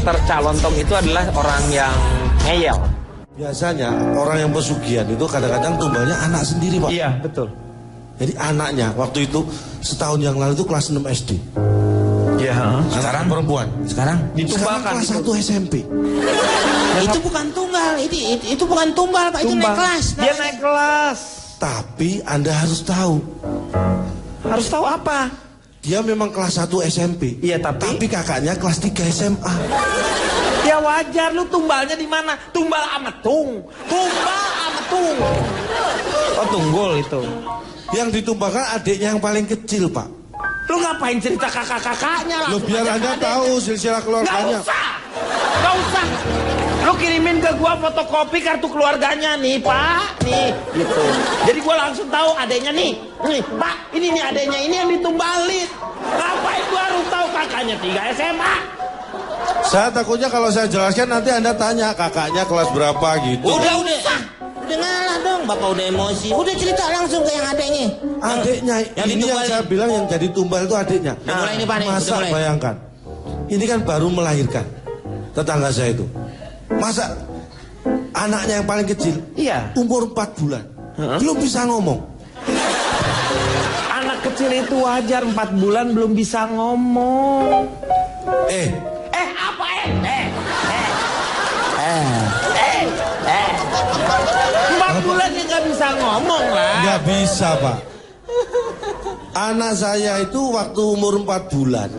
karakter Cak Lontong itu adalah orang yang ngeyel. Biasanya orang yang pesugihan itu kadang-kadang tumbalnya anak sendiri, Pak. Iya, betul. Jadi anaknya waktu itu setahun yang lalu itu kelas 6 SD. Iya. Sekarang perempuan. Sekarang Ditumbalkan. Kelas 1 SMP. itu bukan tunggal, itu bukan tumbal Pak, itu naik kelas. Dia naik kelas. Tapi Anda harus tahu. Harus tahu apa? Dia memang kelas 1 SMP. Iya, tapi kakaknya kelas 3 SMA. ya wajar, lu tumbalnya di mana? Tumbal ametung. Tumbal ametung. Oh, tunggul itu. Yang ditumbalkan adiknya yang paling kecil, Pak. Lu ngapain cerita kakak-kakaknya lah? Loh, biar Anda tahu silsilah keluarganya. Gak usah. Lu kirimin ke gua fotokopi kartu keluarganya nih, Pak. Nih, gitu. Jadi gua langsung tahu adeknya nih. Nih, Pak, ini nih adeknya, ini yang ditumbalin. Ngapain gua harus tahu kakaknya 3 SMA? Saya takutnya kalau saya jelaskan nanti Anda tanya kakaknya kelas berapa gitu. Udah ngalah dong, Bapak udah emosi. Udah cerita langsung ke yang adeknya. Adiknya, ini yang saya bilang yang jadi tumbal itu adiknya. Mulai ini, Pak, nih, Masa mulai. bayangkan, ini kan baru melahirkan tetangga saya itu. Masa anaknya yang paling kecil, Iya. umur 4 bulan, belum bisa ngomong. Anak kecil itu wajar 4 bulan belum bisa ngomong. Apa 4 bulan dia nggak bisa ngomong lah. Nggak bisa, Pak. Anak saya itu waktu umur 4 bulan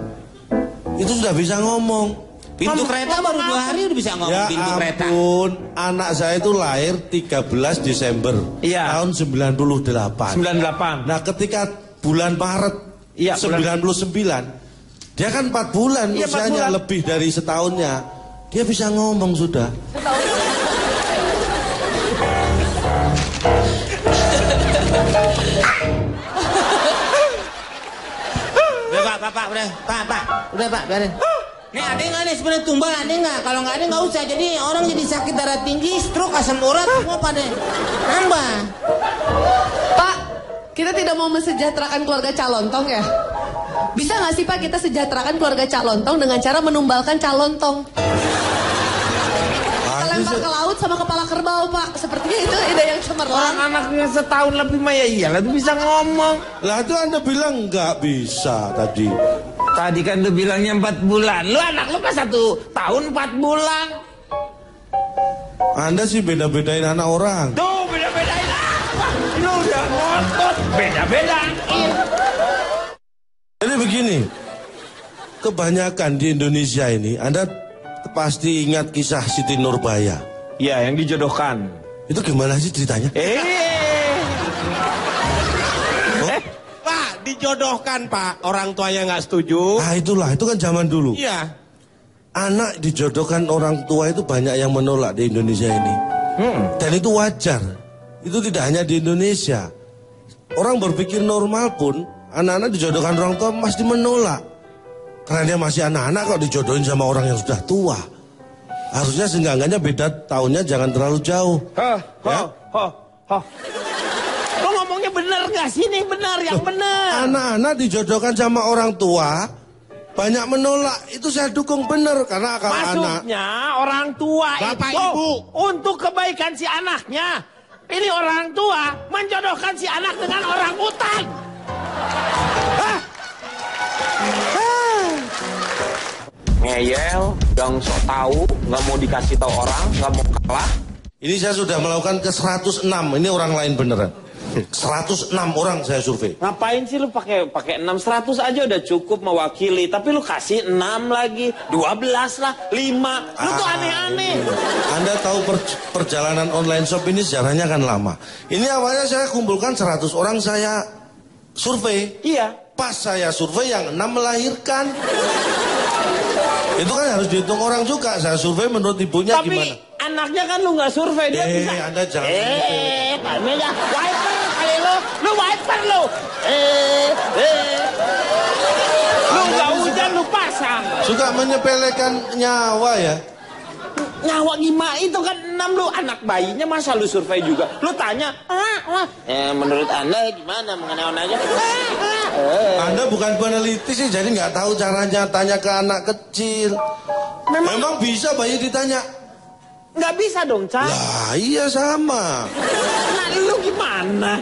itu sudah bisa ngomong. Pintu kereta baru 2 hari udah bisa ngomong. Ya Pintu kereta. ampun, anak saya itu lahir 13 Desember Iya. tahun 98. 98. Nah, ketika bulan Maret Iya, 99, dia kan 4 bulan Iya, 4 usianya, bulan. lebih dari setahunnya. Dia bisa ngomong sudah. Udah Pak, udah Pak, biarin. Nih ada nggak nih sebenarnya tumbal, ada nggak? Kalau nggak ada nggak usah. Jadi orang jadi sakit darah tinggi, stroke, asam urat, semua pada nambah. Pak, kita tidak mau mensejahterakan keluarga Cak Lontong ya? Bisa nggak sih Pak kita sejahterakan keluarga Cak Lontong dengan cara menumbalkan Cak Lontong? Kita lempar ke laut sama kepala kerbau Pak. Sepertinya itu ide yang cemerlang. Orang anaknya setahun lebih mah ya iyalah itu bisa ngomong. Lah itu Anda bilang nggak bisa tadi. Tadi kan lu bilangnya 4 bulan. Lu anak lu kan 1 tahun 4 bulan. Anda sih beda-bedain anak orang. Tuh beda-bedain apa? Lu udah ngotot beda-bedain. Jadi begini, kebanyakan di Indonesia ini, Anda pasti ingat kisah Siti Nurbaya. Ya, yang dijodohkan. Itu gimana sih ceritanya? Pak, dijodohkan Pak. Orang tuanya nggak setuju. Ah itulah, itu kan zaman dulu. Iya. Anak dijodohkan orang tua itu banyak yang menolak di Indonesia ini. Dan itu wajar. Itu tidak hanya di Indonesia. Orang berpikir normal pun, anak-anak dijodohkan orang tua pasti menolak. Karena dia masih anak-anak kok dijodohin sama orang yang sudah tua. Harusnya seenggak-enggaknya beda tahunnya jangan terlalu jauh. Lo ngomongnya bener gak sih? Ini bener, yang bener. Anak-anak dijodohkan sama orang tua banyak menolak. Itu saya dukung bener. Karena kalau anak... Maksudnya orang tua Bapak, itu Ibu. untuk kebaikan si anaknya. Ini orang tua menjodohkan si anak dengan orang utan. Ngeyel, yang sok tahu, nggak mau dikasih tahu orang, nggak mau kalah. Ini saya sudah melakukan ke 106. Ini orang lain beneran. 106 orang saya survei. Ngapain sih lu pakai 600 aja udah cukup mewakili, tapi lu kasih 6 lagi, 12 lah, 5. Lu tuh aneh-aneh. Anda tahu perjalanan online shop ini sejarahnya kan lama. Ini awalnya saya kumpulkan 100 orang saya survei. Iya. Pas saya survei yang 6 melahirkan. Itu kan harus dihitung orang juga. Saya survei menurut ibunya Tapi gimana? anaknya kan lu nggak survei, dia bisa. Anda jangan. Palmenya wiper kali lu wiper lu. Lu nggak hujan lu pasang. Suka menyepelekan nyawa ya. Nyawa gimana itu kan 6 lu anak bayinya masa lu survei juga. Lu tanya, menurut Anda gimana mengenai onanya? Anda bukan peneliti sih, jadi nggak tahu caranya tanya ke anak kecil. Memang bisa bayi ditanya? Nggak bisa dong, Cak. Lah iya sama. Nah, lu gimana?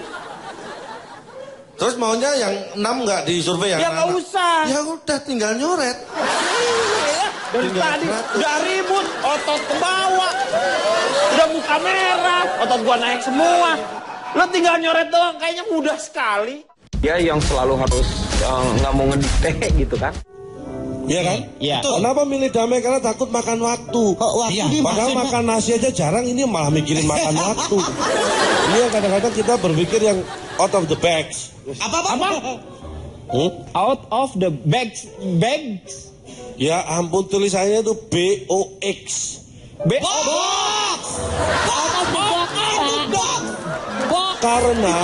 Terus maunya yang 6 nggak disurvei yang Ya nggak anak? usah. Ya udah tinggal nyoret. Dari tadi udah ribut, otot ke bawah, udah muka merah, otot gua naik semua. Lo tinggal nyoret doang, kayaknya mudah sekali. Dia yang selalu harus nggak mau ngedikte gitu kan? Iya kan? Iya. Kenapa milih damai? Karena takut makan waktu. Waktu Padahal makan nasi aja jarang, ini malah mikirin makan waktu. Ini yang kadang-kadang kita berpikir yang out of the bags. Apa? Out of the bags. Ya ampun, tulisannya itu BOX. Box. Karena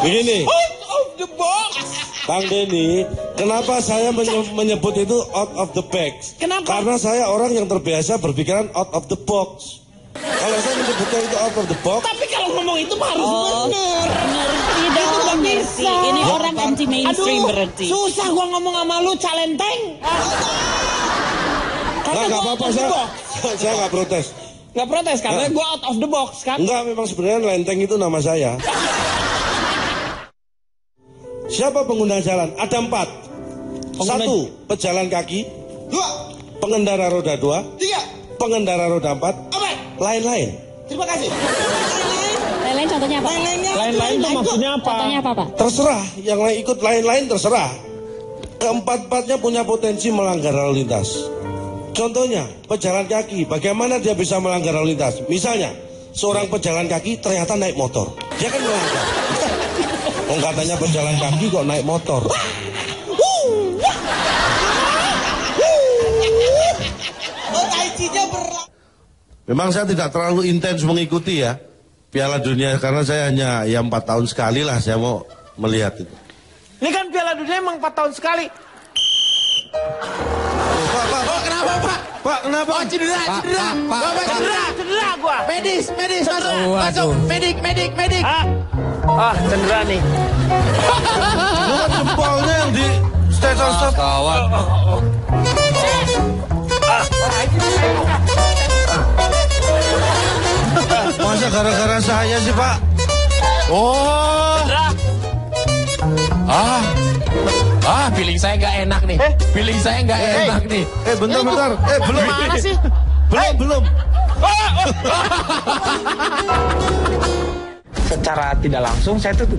begini, Bang Denny, kenapa saya menyebut itu out of the box? Kenapa? Karena saya orang yang terbiasa berpikiran out of the box. Kalau saya menyebutnya itu out of the box, Tapi kalau ngomong itu mah harus bener. Tidak orang ngerti. Ini orang anti mainstream berarti. Susah gua ngomong sama lu, calenteng. nggak apa-apa, saya nggak protes. Nggak protes karena gua out of the box kan. Enggak, memang sebenarnya Lenteng itu nama saya. Siapa pengguna jalan? Ada 4. 1, pejalan kaki. 2, pengendara roda 2. 3, pengendara roda 4. Lain-lain. Terima kasih. Lain-lain contohnya apa? Lain-lain itu maksudnya apa? Contohnya apa, Pak? Terserah, yang lain ikut lain-lain terserah. Keempat-empatnya punya potensi melanggar lalu lintas. Contohnya, pejalan kaki, bagaimana dia bisa melanggar lalu lintas? Misalnya, seorang pejalan kaki ternyata naik motor. Dia kan melanggar. Oh, katanya pejalan kaki kok naik motor. Memang saya tidak terlalu intens mengikuti ya Piala Dunia, karena saya hanya 4 tahun sekali lah saya mau melihat itu. Ini kan Piala Dunia emang 4 tahun sekali. Pak, kenapa? Oh, cedera. Cedera gua. Medis, masuk. Medik. Cedera nih. Bukan jempolnya yang di stethoscope. Masa gara-gara saya sih, Pak? Oh. Feeling saya nggak enak nih. Feeling saya nggak enak nih. Bentar. Belum. Mana sih? Belum. Secara tidak langsung saya tuh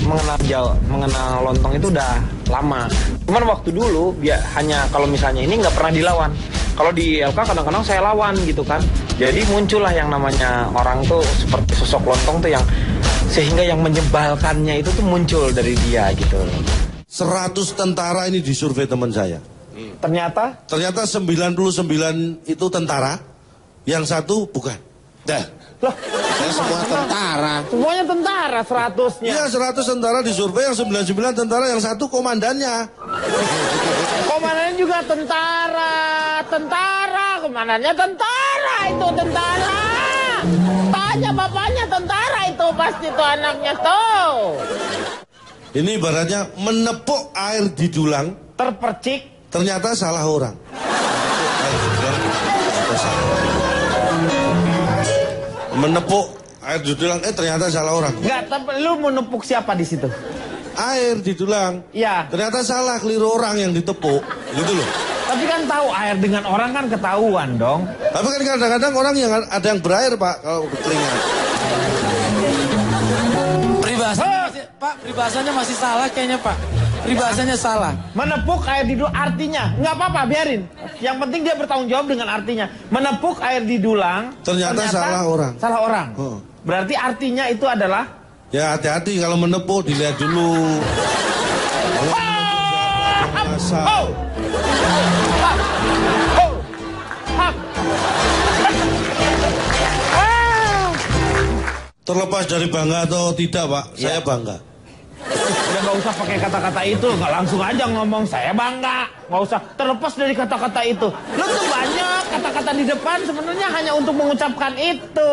mengenal lontong itu udah lama. Cuman waktu dulu hanya kalau misalnya ini nggak pernah dilawan. Kalau di LK kadang-kadang saya lawan gitu kan. Jadi muncullah yang namanya orang tuh seperti sosok lontong tuh yang sehingga yang menyebalkannya itu tuh muncul dari dia gitu. 100 tentara ini disurvei teman saya. Ternyata 99 itu tentara, yang 1 bukan. loh, Saya semua tentara. semuanya tentara 100-nya. Iya, 100 tentara disurvei, yang 99 tentara, yang 1 komandannya. Komandannya juga tentara. Komandannya tentara itu tentara. Tanya bapaknya tentara itu pasti tuh anaknya tuh. Ini ibaratnya menepuk air di dulang, Terpercik. ternyata salah orang. Menepuk air di dulang, ternyata salah orang. Enggak, tapi lu mau nepuk siapa di situ? Air di dulang, Iya. ternyata salah, keliru orang yang ditepuk, gitu loh. Tapi kan tahu air dengan orang kan ketahuan dong. Tapi kan kadang-kadang orang yang ada yang berair, Pak, kalau kekeringan. Peribahasanya masih salah kayaknya, Pak. Peribahasanya salah. Menepuk air di dulang artinya nggak apa-apa, biarin. Yang penting dia bertanggung jawab dengan artinya. Menepuk air di dulang. Ternyata salah orang. Salah orang. Oh. Berarti artinya itu adalah. Ya hati-hati kalau menepuk, dilihat dulu. Asal. Ah. Terlepas dari bangga atau tidak, Pak, saya bangga. Udah nggak usah pakai kata-kata itu, nggak langsung aja ngomong saya bangga, nggak usah terlepas dari kata-kata itu. Lo tuh banyak kata-kata di depan sebenarnya hanya untuk mengucapkan itu.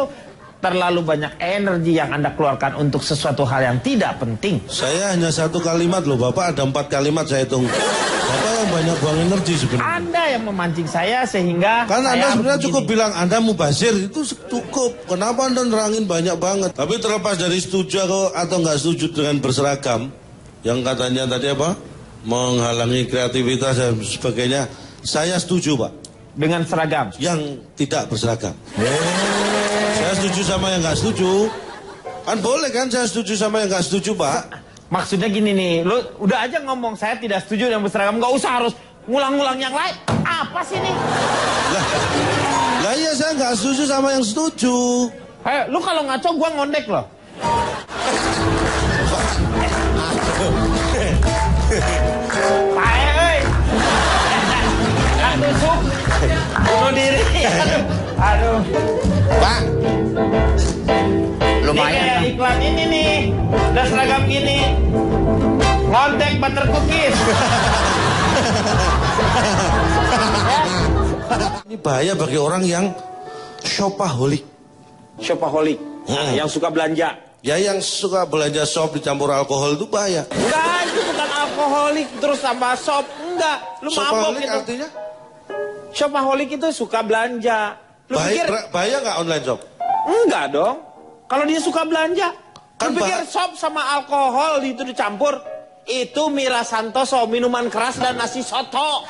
Terlalu banyak energi yang Anda keluarkan untuk sesuatu hal yang tidak penting. Saya hanya 1 kalimat loh, Bapak ada 4 kalimat saya hitung. Bapak yang banyak buang energi sebenarnya. Anda yang memancing saya sehingga Kan saya Anda sebenarnya begini. cukup bilang Anda mubazir, itu cukup. Kenapa Anda nerangin banyak banget? Tapi terlepas dari setuju atau nggak setuju dengan berseragam, yang katanya tadi apa? Menghalangi kreativitas dan sebagainya. Saya setuju, Pak. Dengan seragam. Yang tidak berseragam. Saya setuju sama yang nggak setuju. Kan boleh kan saya setuju sama yang nggak setuju, Pak. Maksudnya gini nih, lu udah aja ngomong saya tidak setuju dengan berseragam, nggak usah harus ngulang-ngulang yang lain. Apa sih nih? Lah iya saya nggak setuju sama yang setuju. Lu kalau ngaco gua ngondek loh. Pae, tusuk, bunuh diri. Aduh. Pak. Ini Lumayan. kayak iklan ini nih, udah seragam gini. Ngontek butter cookies. Ini bahaya bagi orang yang shopaholic. Shopaholic, yang suka belanja. Ya yang suka belanja shop dicampur alkohol itu bahaya. Enggak, itu bukan alkoholik terus tambah shop. Enggak, lu mabok Shopaholic gitu. artinya Shopaholic itu suka belanja. Lu pikir bahaya nggak online shop? enggak dong? Kalau dia suka belanja, Kan lu pikir shop sama alkohol itu dicampur? Itu miras Santoso, minuman keras dan nasi soto.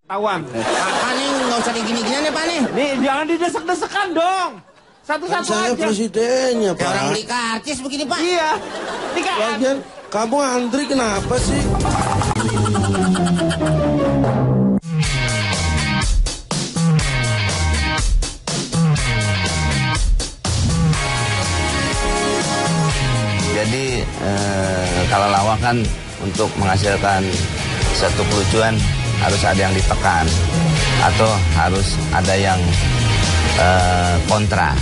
Tawan. Pak nih nggak usah digini-ginian ya Pak nih. Nih jangan didesek-desekan dong. Kan Satu-satu saya aja. presidennya, Kayak orang Pak. beli karcis begini Pak. Iya. Ini kan Lagian kamu antri kenapa sih? Jadi kalau lawak kan untuk menghasilkan satu kelucuan harus ada yang ditekan atau harus ada yang kontra.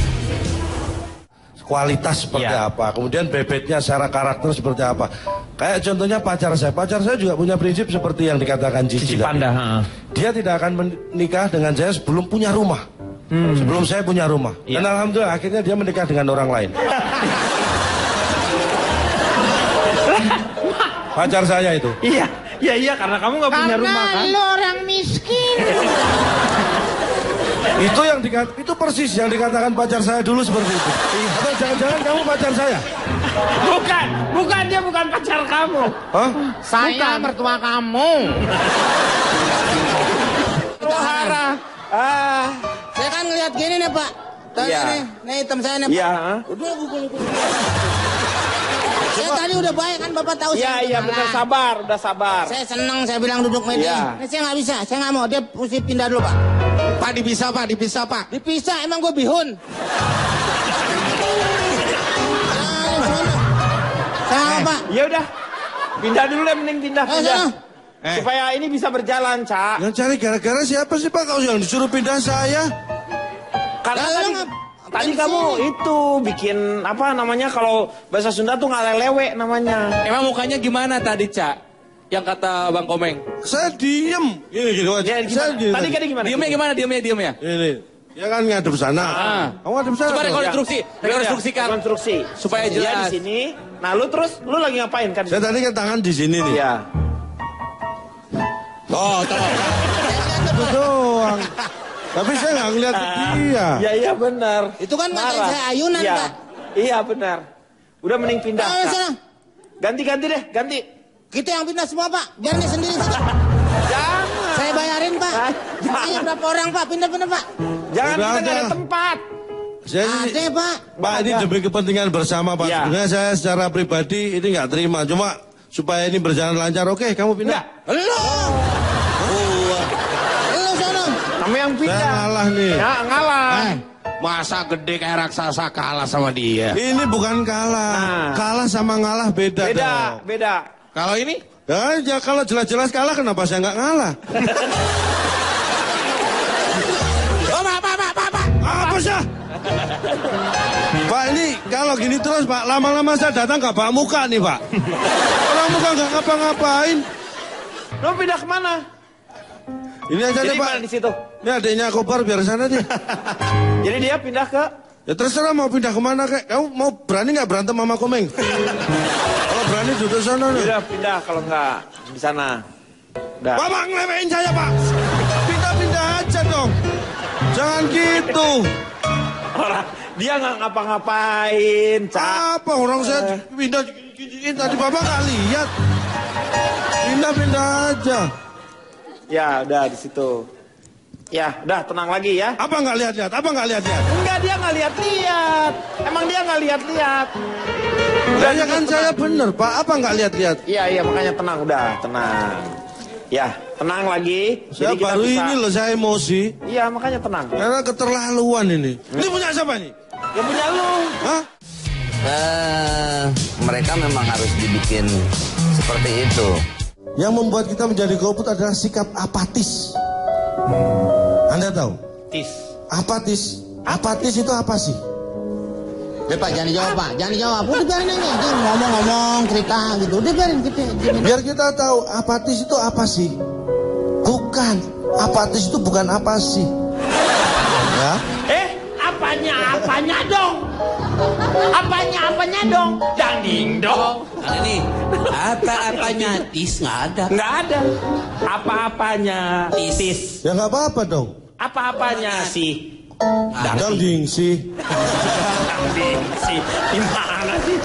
Kualitas seperti Iya. apa, kemudian bebetnya secara karakter seperti apa. Kayak contohnya pacar saya juga punya prinsip seperti yang dikatakan Cici Cici tadi. Panda. Dia tidak akan menikah dengan saya sebelum punya rumah. Sebelum saya punya rumah. Iya. Dan alhamdulillah akhirnya dia menikah dengan orang lain. Pacar saya itu. Iya karena kamu nggak punya rumah kan. Lo orang miskin. Itu persis yang dikatakan pacar saya dulu seperti itu. Atau jangan-jangan kamu pacar saya? Bukan dia bukan pacar kamu. Hah? Saya mertua kamu. Rohara. Saya kan ngeliat gini nih Pak. Tuh Iya. nih hitam saya nih Pak. Iya. Udah gua. Saya tadi udah baik kan Bapak tahu saya. Iya benar sabar, udah sabar. Saya senang saya bilang duduk meja. Iya. Ini saya nggak bisa, saya nggak mau. Dia mesti pindah dulu Pak. Pak dipisah Pak, dipisah Pak. Dipisah emang gue bihun. Saya Pak. Ya udah. Pindah dulu deh, mending pindah. Sana. Supaya ini bisa berjalan, Cak. Yang cari gara-gara siapa sih Pak? Kau yang disuruh pindah saya? Karena Lah, tadi kamu itu bikin apa namanya kalau bahasa Sunda tuh ngalelewe namanya. Emang mukanya gimana tadi, Cak? Yang kata Bang Komeng. Saya diem. Gini aja. Ya, Saya gimana? Tadi gimana? Diamnya. Ini. Ya kan ngadep sana. Kamu ngadep sana. Coba dong. rekonstruksikan. Rekonstruksi. Supaya Dia jelas. di sini. Nah, lu lagi ngapain kan? Saya tadi kan tangan di sini nih. Iya. Oh, itu doang. Tapi saya nggak ngeliat ke dia. Iya benar. Itu kan ngatain Marah. saya ayunan, Iya. Pak. Iya benar. Udah mending pindah. Kak. Sana. Ganti deh, ganti. Kita yang pindah semua Pak. Biar dia sendiri saja. Jangan. Saya bayarin Pak. Jangan. Ini berapa orang Pak? Pindah Pak. Jangan Udah kita nggak ada ada. tempat. Saya ini, Ada Pak. Pak ini demi kepentingan bersama Pak. Iya. Sebenarnya saya secara pribadi ini nggak terima. Cuma supaya ini berjalan lancar. Oke, kamu pindah. Enggak. Lu sana. Kamu yang Saya pindah. ngalah nih. Ya, ngalah. Masa gede kayak raksasa kalah sama dia. Ini bukan kalah. Nah. Kalah sama ngalah beda. dong. Beda. Kalau ini? Ya kalau jelas-jelas kalah kenapa saya nggak ngalah? Oh, Pak. Apa usah. Pak, ini kalau gini terus Pak, lama-lama saya datang gak bawa muka nih Pak. Orang muka gak ngapa-ngapain. Lo pindah kemana? Ini aja Jadi deh Pak. mana di situ? Ini adiknya Kobar biar sana deh. Jadi dia pindah ke... Ya terserah mau pindah kemana kek. Kamu mau berani nggak berantem sama Komeng? Kalau berani duduk sana nih. Udah pindah kalau nggak di sana. Udah. Bapak ngelewain saya Pak. Pindah-pindah aja dong. Jangan gitu. Orang dia nggak ngapa-ngapain, Cak. Apa orang saya pindah gini tadi Bapak nggak lihat. Pindah-pindah aja. Ya udah di situ. Ya udah tenang lagi ya. Apa nggak lihat-lihat? Apa nggak lihat-lihat? Enggak, dia nggak lihat-lihat. Emang dia nggak lihat-lihat. Udah ya kan saya bener Pak. Apa nggak lihat-lihat? Iya makanya tenang, udah tenang. Ya tenang lagi. Saya Jadi kita baru bisa... ini loh saya emosi. Iya makanya tenang. Karena keterlaluan ini. Ini punya siapa ini? Ya punya lu. Hah? Mereka memang harus dibikin seperti itu. Yang membuat kita menjadi golput adalah sikap apatis. Anda tahu? Apatis. Apatis itu apa sih? Pak, jangan dijawab Pak, jangan dijawab. Udah biarin aja, dia ngomong-ngomong, cerita gitu. Udah biarin kita. Biar kita tahu apatis itu apa sih? Bukan. Apatis itu bukan apa sih? Ya? Apanya dong? Apanya dong? Dangding dong. Ada nih. Apa-apanya tis nggak ada. Nggak ada. Apa-apanya tis. Ya nggak apa-apa dong. Apa-apanya sih? Dangding sih. Dangding sih. Gimana sih?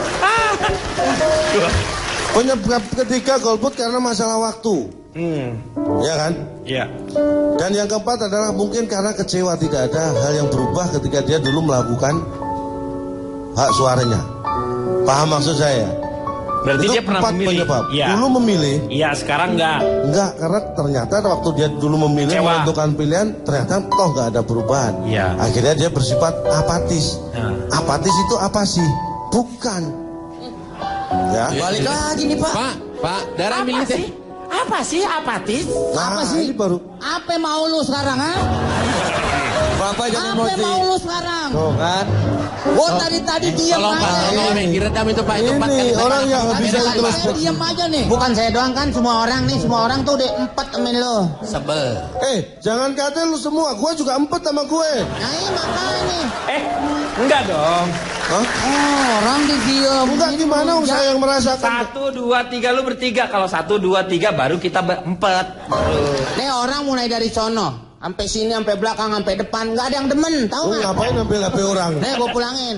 Penyebab ketiga golput karena masalah waktu. Ya kan? Iya. Dan yang keempat adalah mungkin karena kecewa tidak ada hal yang berubah ketika dia dulu melakukan hak suaranya. Paham maksud saya? Berarti itu dia pernah memilih. penyebab. Iya. Dulu memilih. Iya, sekarang enggak. Enggak, karena ternyata waktu dia dulu memilih Kecewa. menentukan pilihan, ternyata toh nggak ada perubahan. Iya. Akhirnya dia bersifat apatis. Nah. Apatis itu apa sih? Bukan. Ya. Balik lagi nih Pak. Pak, darah milih teh. Apa sih apatis? Nah, Apa sih? ini baru. Apa mau lu sekarang, ha? Bapak jangan Apa emosi. mau lu sekarang? Tuh kan. Gua tadi diam Tolong Pak, aja. tolong diredam itu Pak. Itu 4 kali. Ini orang yang nggak bisa Saya introspeksi. diam aja nih. Bukan saya doang kan, semua orang nih, semua orang tuh udah empet temen lu. Sebel. Jangan kata lu semua. Gue juga empet sama gue. Nah ini makanya. Enggak dong. Hah? Oh, orang diam. Enggak gimana? Saya yang merasakan. 1, 2, 3 lu bertiga. Kalau 1, 2, 3 baru kita berempat. Nih orang mulai dari sono. Sampai sini, sampai belakang, sampai depan. Nggak ada yang demen, tahu Lu nggak? ngapain ngambil HP orang? Nih gue pulangin.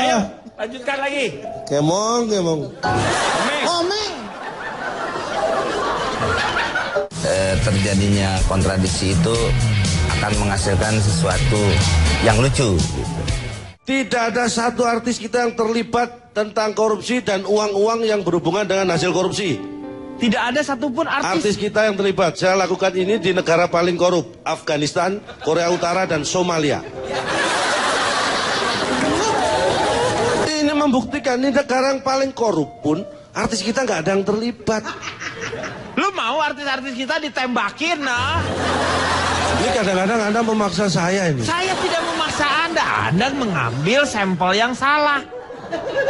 Ayo, lanjutkan lagi. Kemong. Komeng. Terjadinya kontradiksi itu akan menghasilkan sesuatu yang lucu. Tidak ada satu artis kita yang terlibat tentang korupsi dan uang-uang yang berhubungan dengan hasil korupsi. Tidak ada satupun Artis kita yang terlibat. Saya lakukan ini di negara paling korup. Afghanistan, Korea Utara, dan Somalia. Ini membuktikan ini negara yang paling korup pun artis kita nggak ada yang terlibat. Lu mau artis-artis kita ditembakin, nah? Ini kadang-kadang Anda memaksa saya ini. Saya tidak memaksa Anda mengambil sampel yang salah.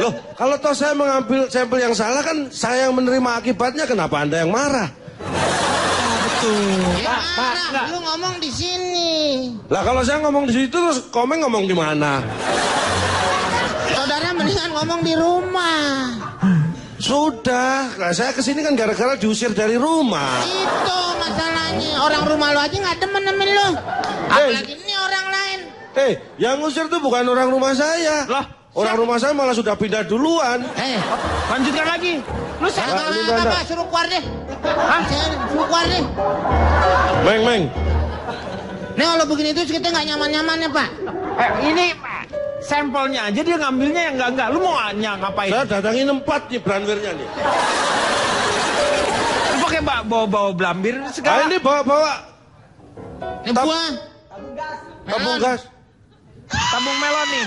Loh, kalau toh saya mengambil sampel yang salah kan saya yang menerima akibatnya, kenapa Anda yang marah? Pak, lu ngomong di sini. Lah kalau saya ngomong di situ terus Komeng ngomong di mana? Saudara mendingan ngomong di rumah. Sudah, nah, saya kesini kan gara-gara diusir dari rumah. Itu masalahnya. Orang rumah lu aja nggak demen sama lu. Apalagi ini orang lain. Yang ngusir tuh bukan orang rumah saya. Loh, orang rumah saya malah sudah pindah duluan. Lanjutkan lagi. Lu Apa, suruh keluar deh. Hah? Suruh keluar deh. Meng. Nih kalau begini terus kita nggak nyaman-nyaman ya Pak. Ini sampelnya aja dia ngambilnya yang enggak. Lu mau ngapain? Saya datangin 4 nih branwirnya nih. Lu pakai bawa blambir segala. Ini bawa. Ini buah. Tabung gas. Tabung melon nih.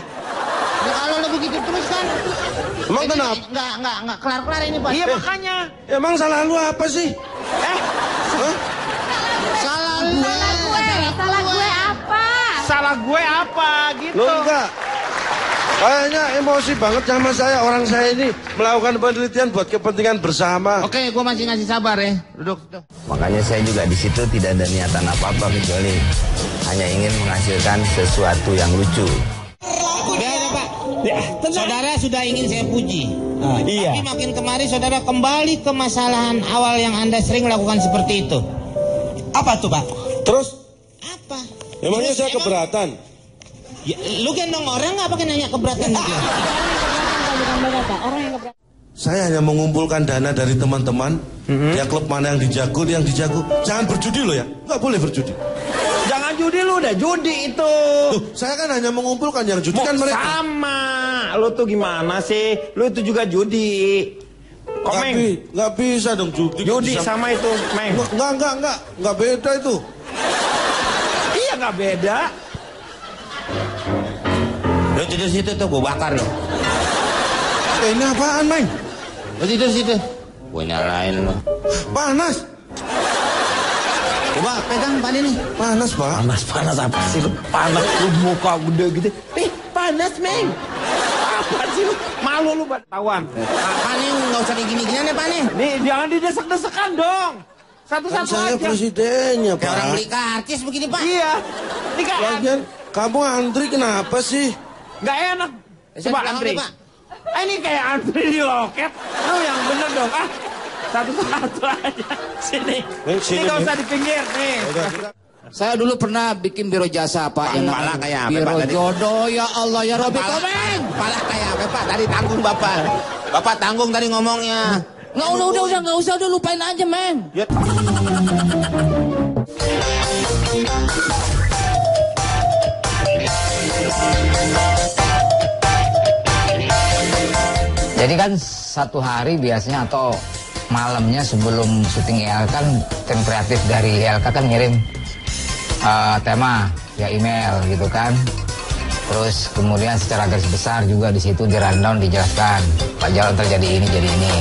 Ya, kalau lu begitu terus kan. Emang kenapa? Nggak kelar-kelar ini Pak. Iya makanya. Emang salah lu apa sih? Salah gue apa? Salah gue apa gitu. Lo enggak. Kayaknya emosi banget sama saya. Orang saya ini melakukan penelitian buat kepentingan bersama. Oke, gue masih ngasih sabar ya. Duduk. Makanya saya juga di situ tidak ada niatan apa-apa kecuali hanya ingin menghasilkan sesuatu yang lucu. Udah, Pak. Saudara sudah ingin saya puji. Iya. Tapi makin kemari saudara kembali ke masalahan awal yang Anda sering lakukan seperti itu. Apa tuh, Pak? Terus, Apa? emangnya Terus saya emang- keberatan? Ya, lu gendong orang nggak pakai nanya keberatan gitu? Saya hanya mengumpulkan dana dari teman-teman. Ya klub mana yang dijago, jangan berjudi loh ya. Nggak boleh berjudi. Jangan judi lu, udah judi itu. Loh, saya kan hanya mengumpulkan yang judi kan mereka. Sama. Lu tuh gimana sih? Lu itu juga judi. Komeng. Nggak bisa dong judi. Judi Bisa- sama itu, Meng. Nggak beda itu. Iya nggak beda. Lu tidur situ tuh, gue bakar lo. Ini apaan, Meng? Lu tidur situ. Gue nyalain lo. Panas. Coba pegang Pak nih. Panas, Pak. Panas apa sih lu? Panas lu muka gede gitu. Panas, Meng. Apa sih lu? Malu lu tawan. Pak nih nggak usah digini-ginian ya Pak nih. Nih jangan didesak-desakan dong. Kan Satu-satu saya aja. presidennya, Kayak orang Pak. beli karcis begini Pak. Iya. Ini kan Lagian, kamu antri kenapa sih? nggak enak. Saya Coba bilang antri. deh, Pak. Ini kayak antri di loket. Lu yang bener dong. Satu-satu aja. Sini. Sini, Ini nggak nih. usah di pinggir nih. Saya dulu pernah bikin biro jasa Pak, yang Pala namanya kayak apa, biro Pak, tadi? jodoh, ya Allah ya Robi Komeng. Pala kayak apa Pak? Tadi tanggung Bapak. Bapak tanggung tadi ngomongnya. Nggak, udah, nggak usah, udah lupain aja, Meng. Jadi kan satu hari biasanya atau malamnya sebelum syuting ILK kan tim kreatif dari ILK kan ngirim tema via email gitu kan. Terus kemudian secara garis besar juga di situ di rundown dijelaskan Pak Jalon terjadi ini jadi ini.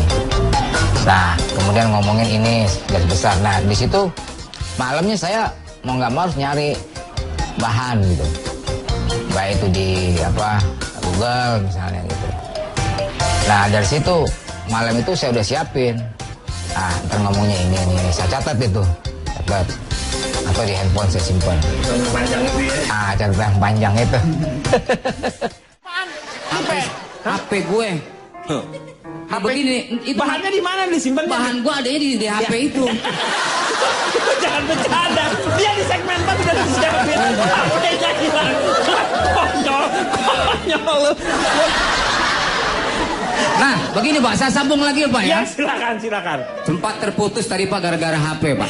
Nah kemudian ngomongin ini garis besar. Nah di situ malamnya saya mau nggak mau harus nyari bahan gitu. Baik itu di Google misalnya gitu. Nah dari situ malam itu saya udah siapin. Nah ntar ngomongnya ini. Saya catat itu. Catat. Atau di handphone saya simpan. Panjang itu ya? Catatan panjang itu. HP gue. Nah, begini, itu Bahannya di mana disimpan? bahan gue adanya di HP itu. Jangan bercanda. Dia di segmen 4 udah disiapin. HP-nya hilang. Konyol lu. Nah, begini Pak, saya sambung lagi Pak ya. Ya silakan. Sempat terputus tadi Pak gara-gara HP Pak.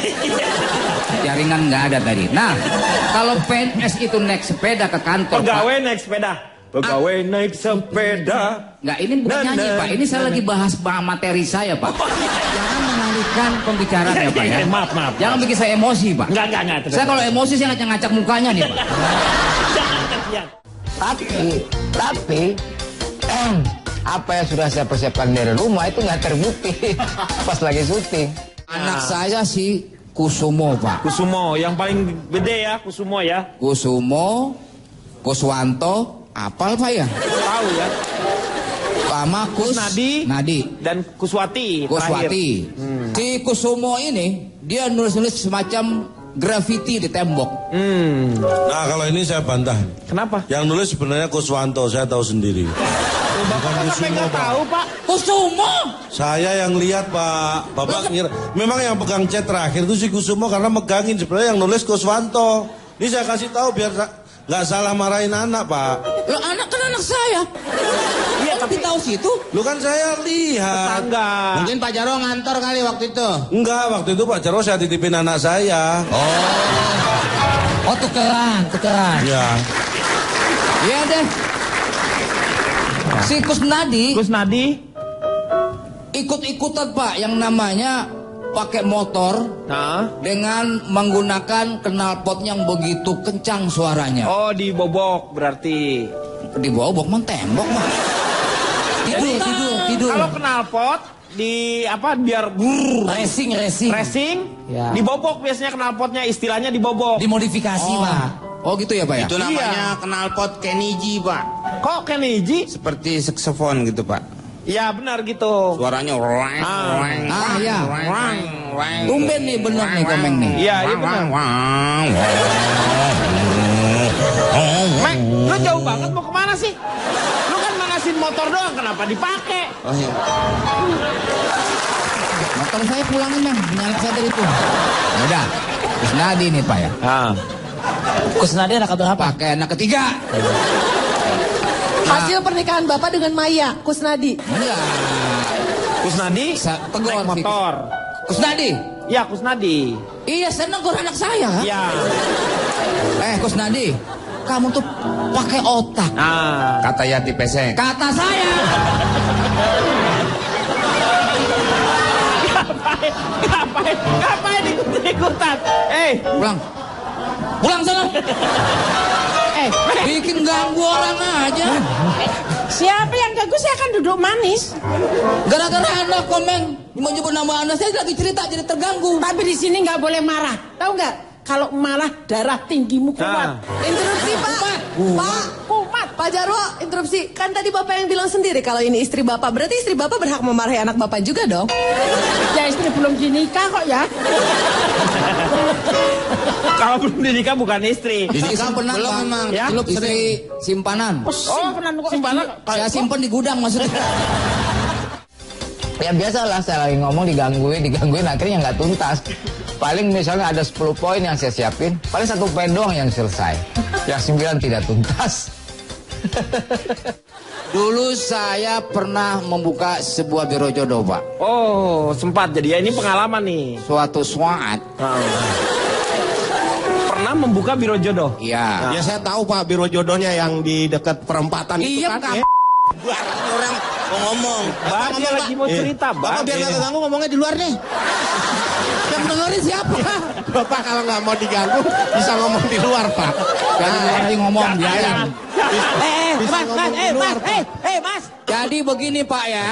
Jaringan nggak ada tadi. Nah, kalau PNS itu naik sepeda ke kantor Pegawai Pak. naik sepeda. Pegawai naik sepeda. Nggak, ini bukan nyanyi Pak. Ini saya lagi bahas materi saya Pak. Jangan mengalihkan pembicaraan ya Pak ya. Maaf. Jangan bikin saya emosi Pak. Enggak. Saya kalau emosi saya ngacak-ngacak mukanya nih Pak. Jangan kasihan. Tapi apa yang sudah saya persiapkan dari rumah itu nggak terbukti pas lagi syuting. Anak saya si Kusumo Pak. Kusumo yang paling gede ya, Kusumo ya. Kusumo, Kuswanto, apal Pak ya? Tahu ya. Sama Nadi dan Kuswati. Kuswati. terakhir. Si Kusumo ini dia nulis-nulis semacam grafiti di tembok. Nah kalau ini saya bantah. Kenapa? Yang nulis sebenarnya Kuswanto, saya tahu sendiri. Bukan Kusumo, Nggak Pak. tahu Pak. Kusumo. Saya yang lihat Pak. Bapak ngira. Memang yang pegang chat terakhir itu si Kusumo karena megangin. Sebenarnya yang nulis Kuswanto. Ini saya kasih tahu biar nggak salah marahin anak Pak. Lo anak kan anak saya. Iya tapi tahu situ. Lu kan saya lihat. Tangga. Mungkin Pak Jarwo ngantor kali waktu itu. Enggak, waktu itu Pak Jarwo saya titipin anak saya. Oh tukeran. Ya. Iya deh. Si Kusnadi ikut-ikutan Pak yang namanya pakai motor dengan menggunakan knalpot yang begitu kencang suaranya. Oh dibobok berarti. Di bawah man tembok mah. Dia Tidur. Kalau knalpot di apa biar Racing. Ya. Dibobok biasanya knalpotnya, istilahnya dibobok. Dimodifikasi, Pak. Oh gitu ya, Pak ya? Itu namanya knalpot Kenny G, Pak. Kok Kenny G? Seperti saksofon gitu, Pak. Ya benar gitu. Suaranya rang. Ya. Tumben nih bener nih Komeng nih. Iya benar. Mek, lu jauh banget mau kemana sih? Lu kan manasin motor doang, kenapa dipakai? Oh iya. Motor saya pulangin, Bang. Nyala saya dari itu. Udah. Kusnadi nih, Pak ya. Kusnadi anak keberapa? Pakai anak ketiga. Hasil pernikahan Bapak dengan Maya, Kusnadi. Enggak. Kusnadi tegur naik motor. Kusnadi? Ya, Kusnadi. Iya, saya negur anak saya. Iya. Kusnadi, kamu tuh pakai otak. Kata Yati Pesek. Kata saya. Ngapain ikut-ikutan? Pulang sana. Bikin ganggu orang aja. Siapa yang ganggu? Saya akan duduk manis. Gara-gara Anda Komeng mau nyebut nama Anda, saya lagi cerita jadi terganggu. Tapi di sini nggak boleh marah. Tahu nggak? Kalau marah darah tinggimu kuat. Interupsi, Pak. Kumat. Pak Jarwo, interupsi. Kan tadi Bapak yang bilang sendiri kalau ini istri Bapak. Berarti istri Bapak berhak memarahi anak Bapak juga dong? Ya istri belum dinikah kok ya. Kalau belum dinikah bukan istri. Dinikah pernah belum memang. Ya? Istri simpanan. Simpanan. Saya simpan di gudang maksudnya. Ya biasalah, saya lagi ngomong digangguin akhirnya nggak tuntas. Paling misalnya ada 10 poin yang saya siapin, paling 1 poin doang yang selesai. Yang 9 tidak tuntas. Dulu saya pernah membuka sebuah biro jodoh, Pak. Oh, sempat. Jadi ya ini pengalaman nih. Suatu saat. Pernah membuka biro jodoh? Iya. Ya saya tahu Pak, biro jodohnya yang di dekat perempatan itu Iya, kan. Orang mau ngomong. Bapak dia lagi mau cerita, Bapak biar nggak keganggu ngomongnya di luar nih. Yang dengerin siapa? Bapak kalau nggak mau diganggu bisa ngomong di luar Pak. Jadi ngomong biarin. Mas. Jadi begini Pak ya.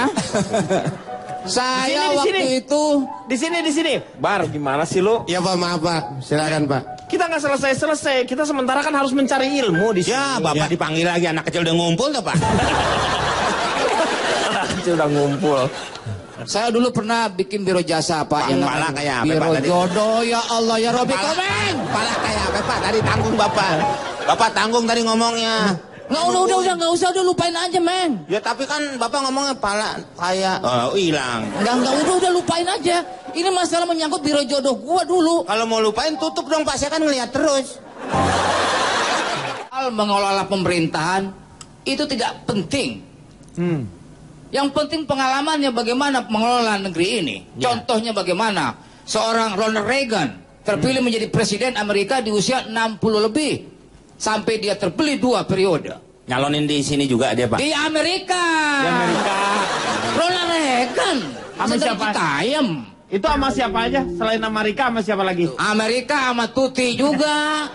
Saya Di waktu sini. itu Di sini. Bar, gimana sih lu? Ya Pak, maaf Pak. Silakan Pak. Kita nggak selesai. Kita sementara kan harus mencari ilmu di sini. Ya, Bapak dipanggil lagi, anak kecil udah ngumpul tuh, Pak. Anak kecil udah ngumpul. saya dulu pernah bikin biro jasa Pak yang Pala kayak apa, biro Pak, tadi? jodoh ya Allah ya Robi Komeng. Pala kayak apa, Pak? Tadi tanggung Bapak. Bapak tanggung tadi ngomongnya. Nggak udah nggak usah lupain aja men. Ya tapi kan Bapak ngomongnya pala kayak hilang. Nggak udah lupain aja. Ini masalah menyangkut biro jodoh gua dulu. Kalau mau lupain tutup dong Pak, saya kan ngeliat terus. Hal mengelola pemerintahan itu tidak penting. Yang penting pengalamannya bagaimana mengelola negeri ini. Contohnya bagaimana seorang Ronald Reagan terpilih menjadi presiden Amerika di usia 60 lebih. Sampai dia terpilih 2 periode. Nyalonin di sini juga dia Pak. Di Amerika. Di Amerika. Ronald Reagan. Sama siapa? Citayam. Itu sama siapa aja? Selain Amerika sama siapa lagi? Amerika sama Tuti juga.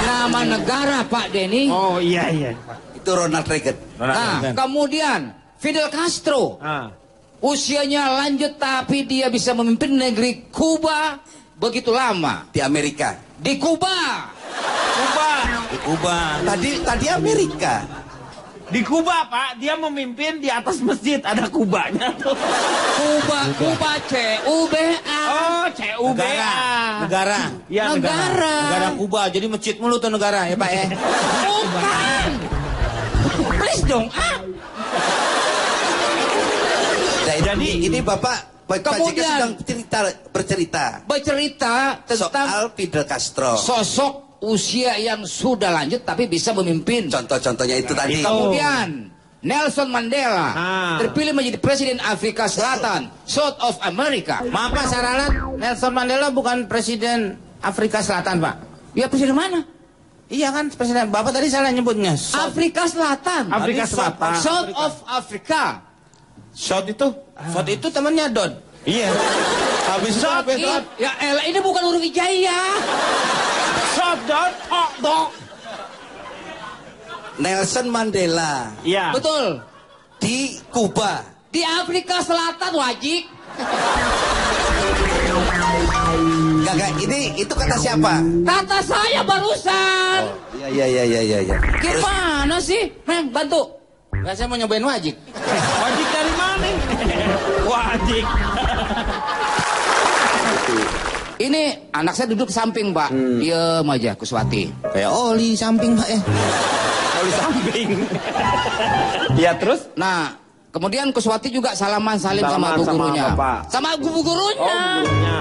Nama negara Pak Denny. Oh iya. Itu Ronald Reagan. Nah, kemudian Fidel Castro. Usianya lanjut tapi dia bisa memimpin negeri Kuba begitu lama. Di Amerika. Di Kuba. Di Kuba. Tadi Amerika. Di Kuba Pak, dia memimpin di atas masjid ada kubanya tuh. Kuba C-U-B-A. Oh, C-U-B-A. Negara. Ya, Negara Kuba. Jadi masjid mulu tuh negara ya Pak ya. Bukan. Please dong. Nah, Jadi ini Bapak kemudian sedang bercerita tentang soal Fidel Castro. sosok usia yang sudah lanjut tapi bisa memimpin. Contoh-contohnya itu tadi. Kemudian Nelson Mandela terpilih menjadi presiden Afrika Selatan, South of America. Maaf Pak, saya ralat. Nelson Mandela bukan presiden Afrika Selatan Pak. Ya presiden mana? Iya kan presiden. Bapak tadi salah nyebutnya. Afrika Selatan. Afrika Selatan. South of Africa. Shot itu temannya Dod. Iya. Habis itu apa itu? Ya elah, ini bukan huruf hijaiyah. Shot down, dog. Nelson Mandela. Iya. Betul. Di Kuba. Di Afrika Selatan, Wajik. Gak, itu kata siapa? Kata saya barusan. Iya. Gimana sih? Meng, bantu. Nggak, saya mau nyobain Wajik. Wajik dari mana? Wajik. Ini anak saya duduk samping, Pak. Diem aja, Kuswati. Kayak Oli samping, Pak ya. Oli samping. Ya terus? Nah, kemudian Kuswati juga salim sama bu gurunya. Sama bu gurunya. Oh, gurunya.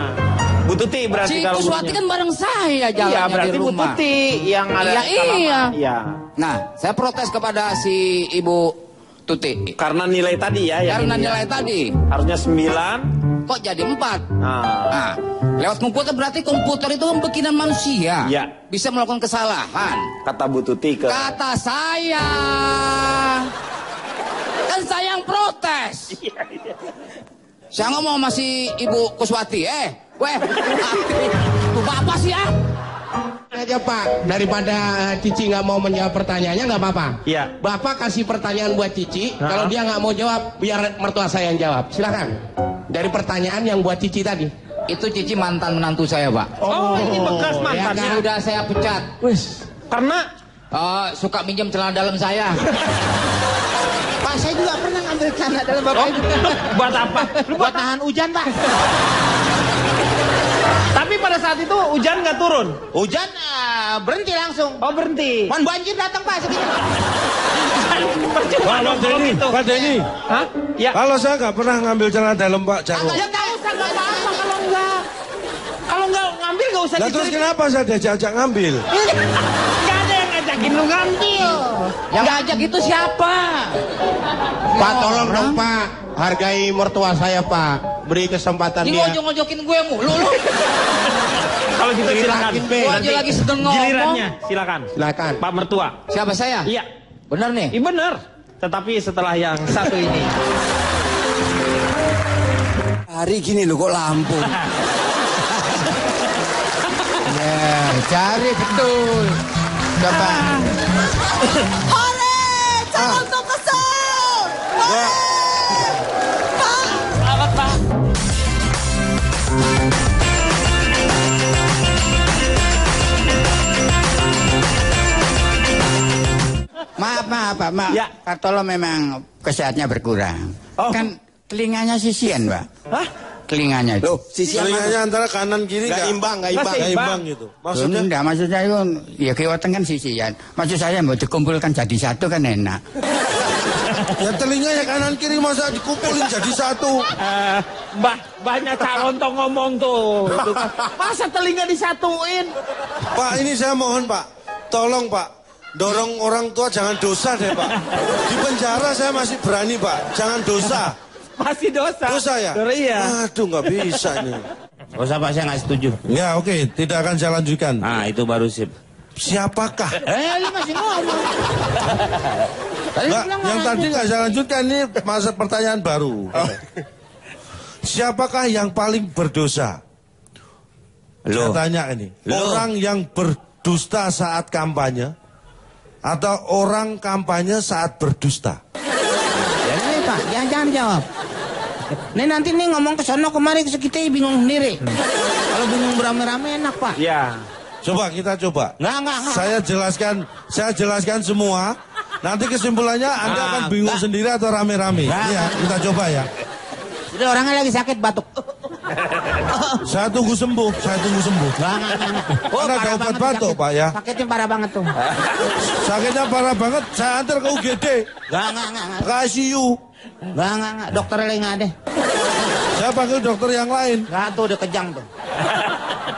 Bu Tuti berarti Si kalau Kuswati kan bareng saya jalannya iya, berarti di Bu rumah. Tuti yang ada Iya. Iya. Nah, saya protes kepada si Ibu Tuti. Karena nilai tadi ya. Karena yang nilai tadi. Harusnya 9. Kok jadi 4? Nah, lewat komputer berarti komputer itu kan bikinan manusia. Ya. Bisa melakukan kesalahan. Kata Bu Tuti ke... Kata saya. Kan saya yang protes. Saya ngomong sama si Ibu Kuswati. Weh, tuh bapak sih ya. Aja Pak, daripada Cici nggak mau menjawab pertanyaannya nggak apa-apa. Iya. Bapak kasih pertanyaan buat Cici, kalau dia nggak mau jawab, biar mertua saya yang jawab. Silakan. Dari pertanyaan yang buat Cici tadi. Itu Cici mantan menantu saya, Pak. Oh, ini bekas Ya mantannya. kan udah saya pecat. Karena suka minjem celana dalam saya. Pak, saya juga pernah ngambil celana dalam bapak itu. buat apa? Buat nahan hujan, Pak. Tapi pada saat itu hujan nggak turun. Hujan berhenti langsung. Oh, berhenti. Man banjir datang, Pak, segitu. Pak Denny. Hah? Ya. Kalau saya nggak pernah ngambil celana dalam Pak Jarwo. Ya nggak usah, nggak apa-apa kalau nggak. Kalau nggak ngambil nggak usah. Lah terus kenapa saya diajak ngambil? Nggak ada yang ngajakin lu ngambil. Yang ngajak itu siapa? Pak, tolong dong Pak, hargai mertua saya Pak. Beri kesempatan Ini dia. ngojok-ngojokin gue mulu lu. Kalau gitu silakan. Gua aja lagi sedang ngomong. Gilirannya silakan. Silakan. Pak Mertua. Siapa saya? Iya. Bener nih? Iya bener. Tetapi setelah yang satu ini. Hari gini lo kok lampu. Ya, cari betul. Coba. Hore, calon tuh kesel. Selamat Pak. Maaf Pak. Ya. Kartolo memang kesehatannya berkurang. Oh. Kan telinganya sisian Pak. Hah? Telinganya itu. Loh, sisi Telinganya antara kanan kiri Nggak imbang, nggak imbang. Nggak imbang gitu. Maksudnya Enggak, maksudnya itu ya kiwatan kan sisian. Maksud saya mau dikumpulkan jadi satu kan enak. ya telinga ya kanan kiri masa dikumpulin jadi satu. Banyak calon toh ngomong tuh. Masa telinga disatuin? Pak ini saya mohon Pak, tolong Pak. Dorong orang tua jangan dosa deh Pak. Di penjara saya masih berani Pak, jangan dosa. Masih dosa. Dosa ya? Iya. Aduh nggak bisa ini. Gak usah Pak, saya nggak setuju. Ya oke, tidak akan saya lanjutkan. Nah itu baru sip. Siapakah? Lu masih ngomong. Nggak, yang tadi nggak saya lanjutkan, ini masa pertanyaan baru. Siapakah yang paling berdosa? Saya tanya ini. Orang yang berdusta saat kampanye atau orang kampanye saat berdusta? Ya ini Pak, jangan jawab. Nih nanti nih ngomong ke sono kemari kita bingung sendiri. Kalau bingung beramai-ramai enak Pak. Ya. Coba kita coba. Nggak. Saya jelaskan semua. Nanti kesimpulannya Anda akan bingung sendiri atau rame-rame. Iya, kita coba ya. Udah orangnya lagi sakit batuk. Saya tunggu sembuh. Nggak. Karena ada obat batuk Pak ya. Sakitnya parah banget tuh. Sakitnya parah banget. Saya antar ke UGD. Nggak. Ke ICU. Nggak. Dokter lagi nggak ada. Saya panggil dokter yang lain. Nggak tuh udah kejang tuh.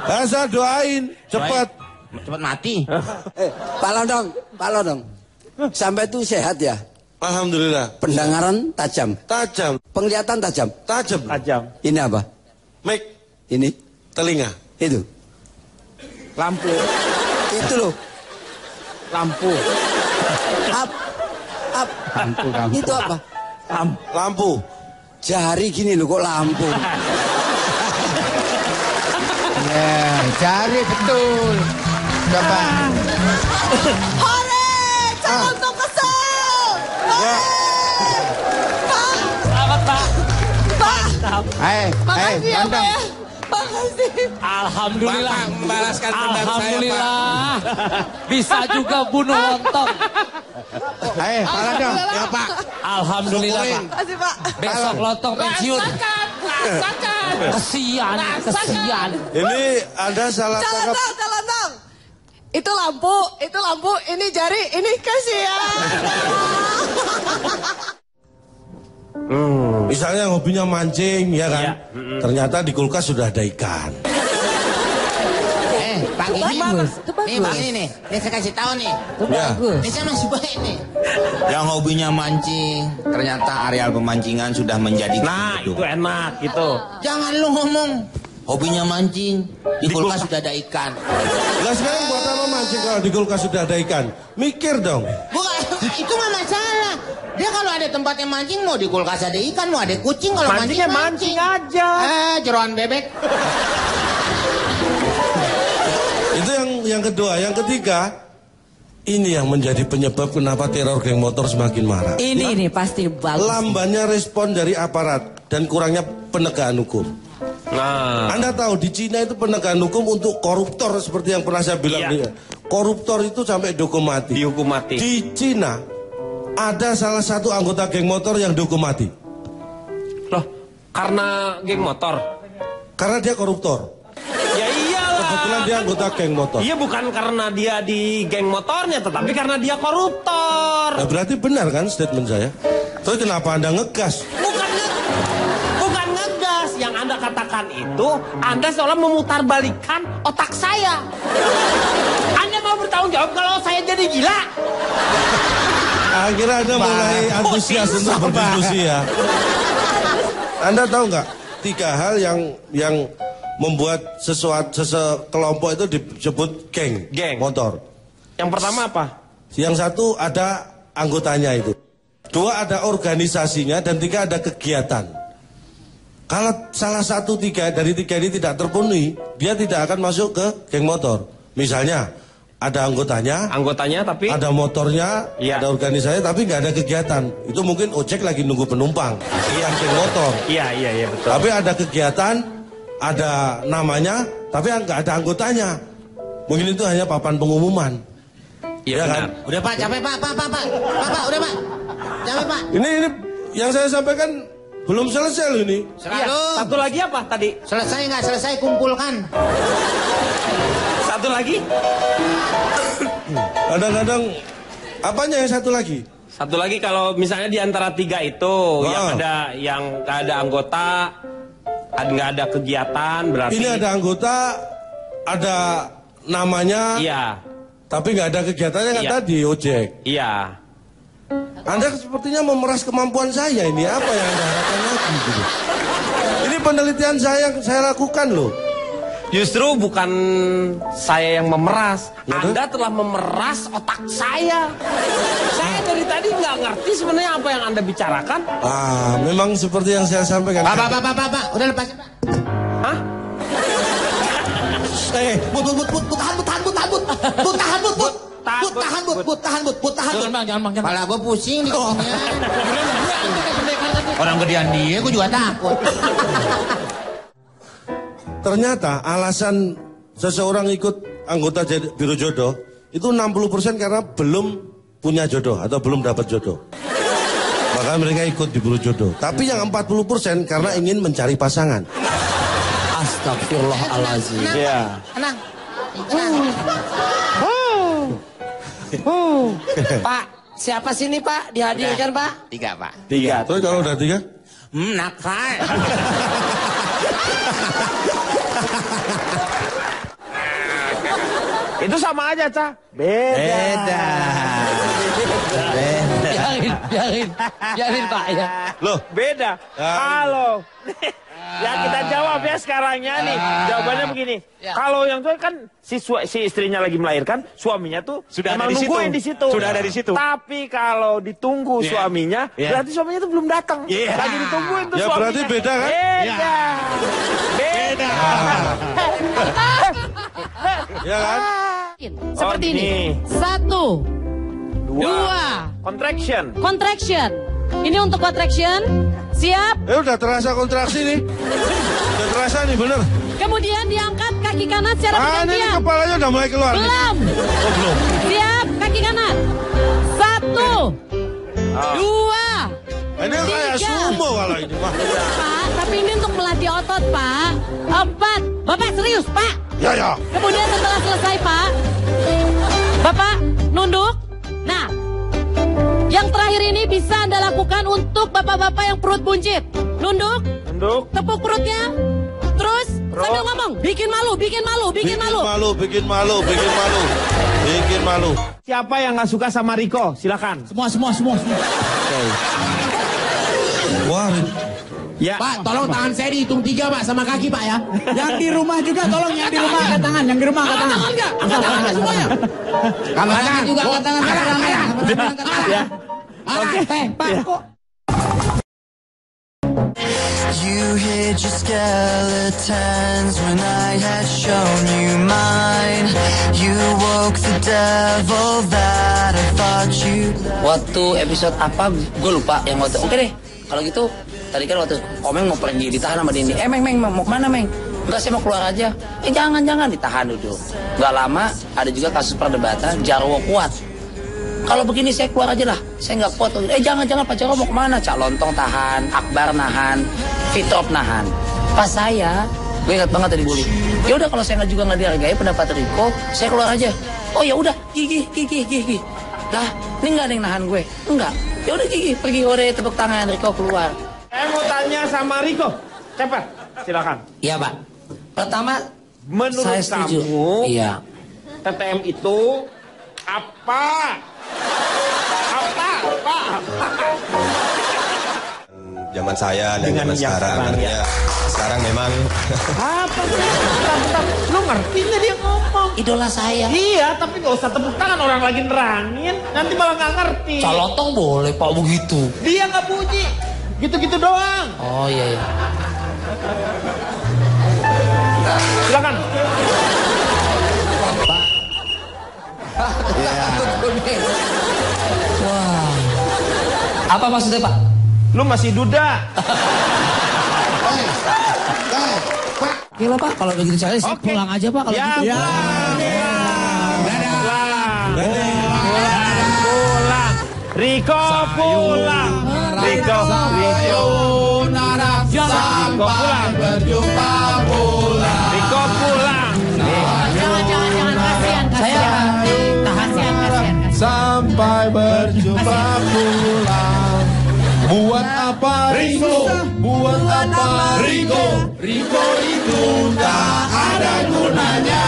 Dan saya doain cepat. Cepat mati. Pak Londong. Sampai itu sehat ya? Alhamdulillah. Pendengaran tajam. Tajam. Penglihatan tajam. Tajam. Ini apa? Mic. Ini Telinga. itu. Lampu. Itu loh. Lampu. Up. Lampu. Itu apa? Lampu. Jari gini loh kok lampu. Ya, cari betul. Coba. Hore, calon tuh kesel. Ya. Makasih ya Pak ya. Makasih. Alhamdulillah. Bapak membalaskan dendam saya, Pak. Alhamdulillah. Bisa juga bunuh lontong. Pak Landong, ya Pak. Alhamdulillah Pak. Makasih Pak. Besok lontong pensiun. Kesian. Ini Anda salah tangkap. Calon. Itu lampu, ini jari, ini kasihan. Misalnya hobinya mancing, ya kan? Ternyata di kulkas sudah ada ikan. Pak Gigi, nih Bang ini nih, saya kasih tahu nih. Ini saya masih baik nih. Yang hobinya mancing, ternyata areal pemancingan sudah menjadi Nah, itu enak gitu. Jangan lu ngomong. Hobinya mancing, di kulkas sudah ada ikan. Lah sekarang buat apa mancing kalau di kulkas sudah ada ikan? Mikir dong. Bukan, itu nggak masalah. Dia kalau ada tempatnya mancing, mau di kulkas ada ikan, mau ada kucing, kalau mancing aja. Jeroan bebek. Itu yang kedua. Yang ketiga, ini yang menjadi penyebab kenapa teror geng motor semakin marak. Ini pasti bagus. Lambannya respon dari aparat dan kurangnya penegakan hukum. Nah, Anda tahu di Cina itu penegakan hukum untuk koruptor seperti yang pernah saya bilang. Koruptor itu sampai dihukum mati. dihukum mati. Di Cina ada salah satu anggota geng motor yang dihukum mati. Loh, karena geng motor. Karena dia koruptor. Ya iyalah. Kebetulan dia anggota geng motor. Iya, bukan karena dia di geng motornya, tetapi karena dia koruptor. Nah, berarti benar kan statement saya? Terus kenapa Anda ngegas? Bukan ngegas. Yang Anda katakan itu, Anda seolah memutarbalikkan otak saya. Anda mau bertanggung jawab kalau saya jadi gila? Akhirnya Anda mulai antusias untuk berdiskusi ya. Anda tahu nggak 3 hal yang membuat sekelompok itu disebut geng motor? Yang pertama apa? Yang satu ada anggotanya itu. 2 ada organisasinya dan 3 ada kegiatan. Kalau salah satu dari tiga ini tidak terpenuhi, dia tidak akan masuk ke geng motor. Misalnya ada anggotanya tapi ada motornya, ada organisasinya tapi nggak ada kegiatan. Itu mungkin ojek lagi nunggu penumpang, geng motor. Iya betul. Tapi ada kegiatan, ada namanya, tapi nggak ada anggotanya. Mungkin itu hanya papan pengumuman. Iya kan? Udah Pak, capek Pak, udah Pak. Capek Pak. Ini yang saya sampaikan belum selesai loh ini. Satu lagi apa tadi? Selesai nggak selesai kumpulkan. Satu lagi? Kadang-kadang apanya yang satu lagi? Satu lagi kalau misalnya di antara 3 itu yang nggak ada anggota, nggak ada kegiatan, berarti ini ada anggota, ada namanya, tapi nggak ada kegiatannya kan tadi ojek. Iya. Anda sepertinya memeras kemampuan saya ini. Apa yang Anda harapkan lagi gitu? Ini penelitian saya lakukan loh. Justru bukan saya yang memeras, Anda telah memeras otak saya. Saya dari tadi nggak ngerti sebenarnya apa yang Anda bicarakan. Memang seperti yang saya sampaikan. Pak, udah lepasin Pak. Hah? Tahan, Bang. Kepala gue pusing di kolongnya. Orang gedean dia, gue juga takut. Ternyata alasan seseorang ikut anggota biro jodoh itu 60% karena belum punya jodoh atau belum dapat jodoh. Maka mereka ikut di biro jodoh. Tapi yang 40% karena ingin mencari pasangan. Astagfirullahaladzim. Tenang. Pak, siapa sini Pak? Dihadirkan Pak? 3 Pak. 3. Terus kalau udah 3? Nakal. Itu sama aja, Cah. Beda. Biarin Pak ya. Loh, beda. Halo. Ya kita jawab ya sekarangnya nih. Jawabannya begini. Kalau yang itu kan si istrinya lagi melahirkan, suaminya tuh sudah emang ada di nungguin di situ. Sudah ada di situ. Tapi kalau ditunggu suaminya, berarti suaminya tuh belum datang. Lagi ditungguin tuh suaminya. Berarti beda kan? Beda. Ya kan? Seperti ini. 1, 2. Contraction. Ini untuk contraction. Siap. Udah terasa kontraksi nih. Udah terasa nih bener. Kemudian diangkat kaki kanan secara Ini bergantian. kepalanya udah mulai keluar. Belum. Oh belum. Siap, kaki kanan. 1, 2, Ini kayak 3. sumo kalau ini mah. Pak, tapi ini untuk melatih otot, Pak. 4. Bapak serius, Pak? Ya. Kemudian setelah selesai, Pak, Bapak nunduk. Nah, yang terakhir ini bisa Anda lakukan untuk bapak-bapak yang perut buncit. Nunduk. Tepuk perutnya. Terus sambil ngomong, bikin malu. Siapa yang nggak suka sama Riko? Silakan. Semua. Wah. Ya. Pak, tolong tangan saya dihitung 3 Pak sama kaki Pak ya. Yang di rumah juga tolong, yang di rumah angkat tangan, yang di rumah angkat tangan. Angkat tangan semuanya. Kalau tangan juga angkat tangan. Ya. Oke. Pak, kok You hid your skeletons when I had shown you mine. You woke the devil that I thought you. Waktu episode apa gue lupa yang waktu. Oke deh, kalau gitu tadi kan waktu Komeng mau pergi ditahan sama Dini. Meng mau kemana Meng? Enggak, saya mau keluar aja. Jangan ditahan dulu. Nggak lama ada juga kasus perdebatan Jarwo kuat. Kalau begini saya keluar aja lah, saya nggak kuat. Jangan Pak Jarwo mau kemana? Cak Lontong tahan, Akbar nahan, Fitrop nahan. Pas saya, gue ingat banget tadi Buli. Ya udah kalau saya juga nggak dihargai pendapat Riko, saya keluar aja. Oh ya udah, gigi. Lah, ini nggak ada yang nahan gue. Enggak. Ya udah gigi, pergi ore tepuk tangan Riko keluar. Saya mau tanya sama Riko. Cepat, silakan. Iya Pak. Pertama, menurut saya setuju. kamu, Iya. TTM itu apa? Zaman saya dan Dengan zaman yang sekarang, artinya sekarang memang Apa sih? Bentar. Lu ngertinya dia ngomong. Idola saya. Iya, tapi gak usah tepuk tangan, orang lagi nerangin. Nanti malah gak ngerti. Calotong boleh Pak begitu. Dia gak bunyi. Gitu-gitu doang. Oh iya. Silakan. Wah. Apa maksudnya Pak? Lu masih duda. Gila Pak, kalau begitu saya pulang aja Pak kalau gitu. Ya. Pulang. Riko pulang. Riko pulang. Berjumpa pulang. Riko pulang. Jangan, kasihan. Kasihan. Sampai berjumpa pulang. Buat apa Riko? Buat apa Riko? Riko itu tak ada gunanya.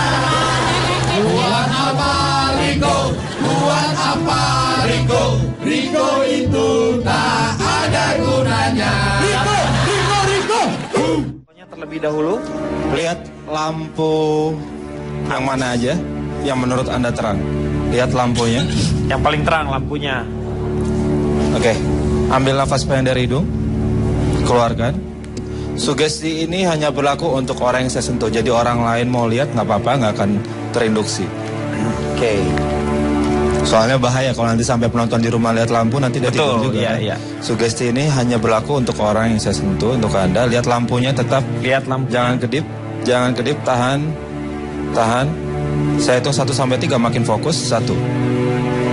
Buat apa Riko? Buat apa Riko? Riko itu tak ada gunanya. Riko. Terlebih dahulu. Lihat lampu yang mana aja yang menurut Anda terang. Lihat lampunya. Yang paling terang lampunya. Oke. Ambil nafas panjang dari hidung. Keluarkan. Sugesti ini hanya berlaku untuk orang yang saya sentuh. Jadi orang lain mau lihat nggak apa-apa, nggak akan terinduksi. Oke. Soalnya bahaya kalau nanti sampai penonton di rumah lihat lampu nanti dia tidur juga. Iya. Sugesti ini hanya berlaku untuk orang yang saya sentuh. Untuk Anda lihat lampunya tetap. Lihat lampu. Jangan kedip. Tahan. Saya hitung 1 sampai 3 makin fokus. 1,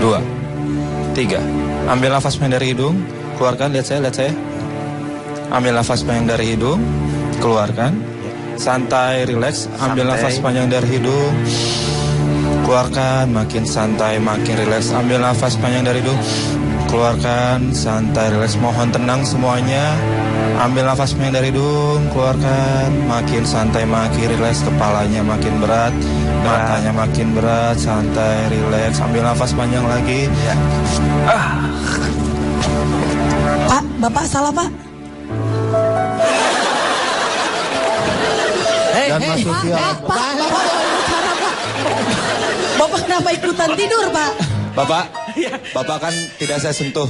2, 3. Ambil nafas panjang dari hidung. Keluarkan, lihat saya. Ambil nafas panjang dari hidung. Keluarkan. Santai, rileks. Ambil nafas panjang dari hidung. Keluarkan, makin santai, makin rileks. Ambil nafas panjang dari hidung. Keluarkan, santai, rileks. Mohon tenang semuanya. Ambil nafas panjang dari hidung. Keluarkan, makin santai, makin rileks. Kepalanya makin berat. Matanya makin berat. Santai, rileks. Ambil nafas panjang lagi. Pak, Bapak salah Pak. Dan masuki Pak, Bapak kenapa ikutan tidur Pak? Bapak kan tidak saya sentuh.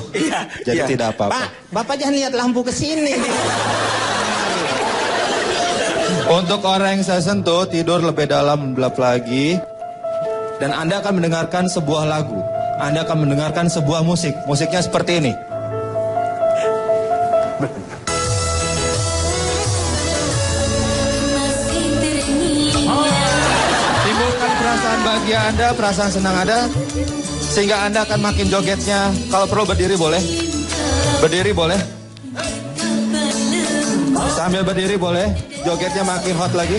Jadi tidak apa-apa. Bapak jangan lihat lampu ke sini. Untuk orang yang saya sentuh, tidur lebih dalam, gelap lagi. Dan Anda akan mendengarkan sebuah lagu. Anda akan mendengarkan sebuah musik. Musiknya seperti ini. bahagia Anda, perasaan senang Anda, sehingga Anda akan makin jogetnya. Kalau perlu berdiri boleh. Berdiri boleh. Sambil berdiri boleh. Jogetnya makin hot lagi.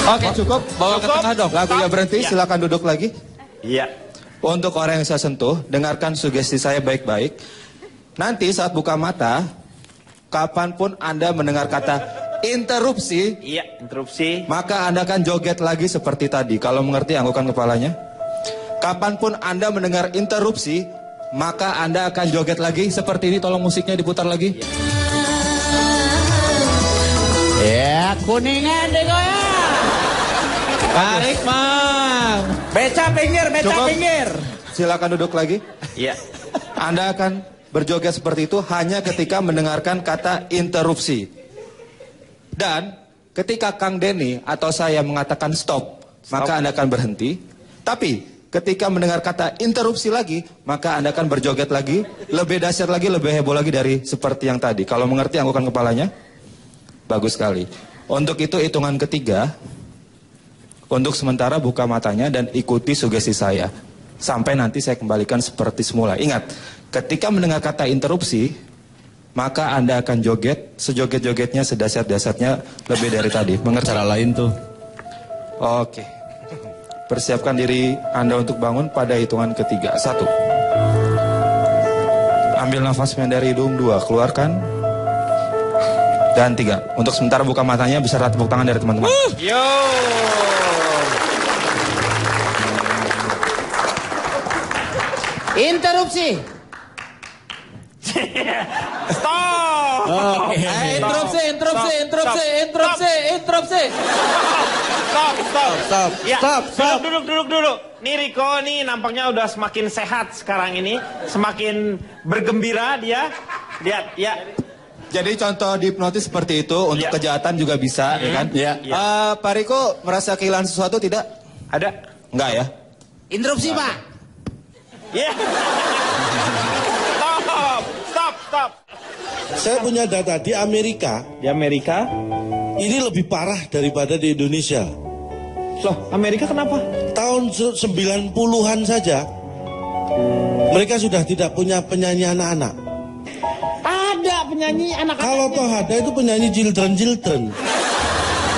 Oke, cukup. Bawa ke tengah dong. Lagunya berhenti, silakan duduk lagi. Iya. Untuk orang yang saya sentuh, dengarkan sugesti saya baik-baik. Nanti saat buka mata, kapanpun Anda mendengar kata interupsi, maka Anda akan joget lagi seperti tadi. Kalau mengerti, anggukan kepalanya. Kapanpun Anda mendengar interupsi, maka Anda akan joget lagi seperti ini. Tolong musiknya diputar lagi. Ya, kuningan digoyang. Tarik, Mang. Beca pinggir, beca Cukup. pinggir. Silakan duduk lagi. Iya. Anda akan berjoget seperti itu hanya ketika mendengarkan kata interupsi. Dan ketika Kang Denny atau saya mengatakan stop, maka Anda akan berhenti. Tapi ketika mendengar kata interupsi lagi, maka Anda akan berjoget lagi, lebih dahsyat lagi, lebih heboh lagi dari seperti yang tadi. Kalau mengerti, anggukan kepalanya. Bagus sekali. Untuk itu hitungan ketiga, untuk sementara buka matanya dan ikuti sugesti saya. Sampai nanti saya kembalikan seperti semula. Ingat, ketika mendengar kata interupsi, maka Anda akan joget, sejoget-jogetnya, sedahsyat-dahsyatnya lebih dari tadi. Mengerti? Cara lain tuh. Oke. Persiapkan diri Anda untuk bangun pada hitungan ketiga. 1. Ambil nafas dari hidung. 2. Keluarkan. Dan 3. Untuk sementara buka matanya, bisa tepuk tangan dari teman-teman. Yo. Interupsi. Stop. Oke. Interupsi. Stop. Ya, Stop. Duduk. Nih Riko nih nampaknya udah semakin sehat sekarang ini, semakin bergembira dia. Lihat, ya. Jadi contoh dihipnotis seperti itu untuk kejahatan juga bisa, ya kan? Iya. Pak Riko merasa kehilangan sesuatu tidak? Ada? Enggak ya? Interupsi, Pak. Iya. Stop. Saya punya data di Amerika. Di Amerika? Ini lebih parah daripada di Indonesia. Loh, Amerika kenapa? Tahun 90-an saja, mereka sudah tidak punya penyanyi anak-anak. Ada penyanyi anak-anak. Kalau toh ada itu penyanyi children,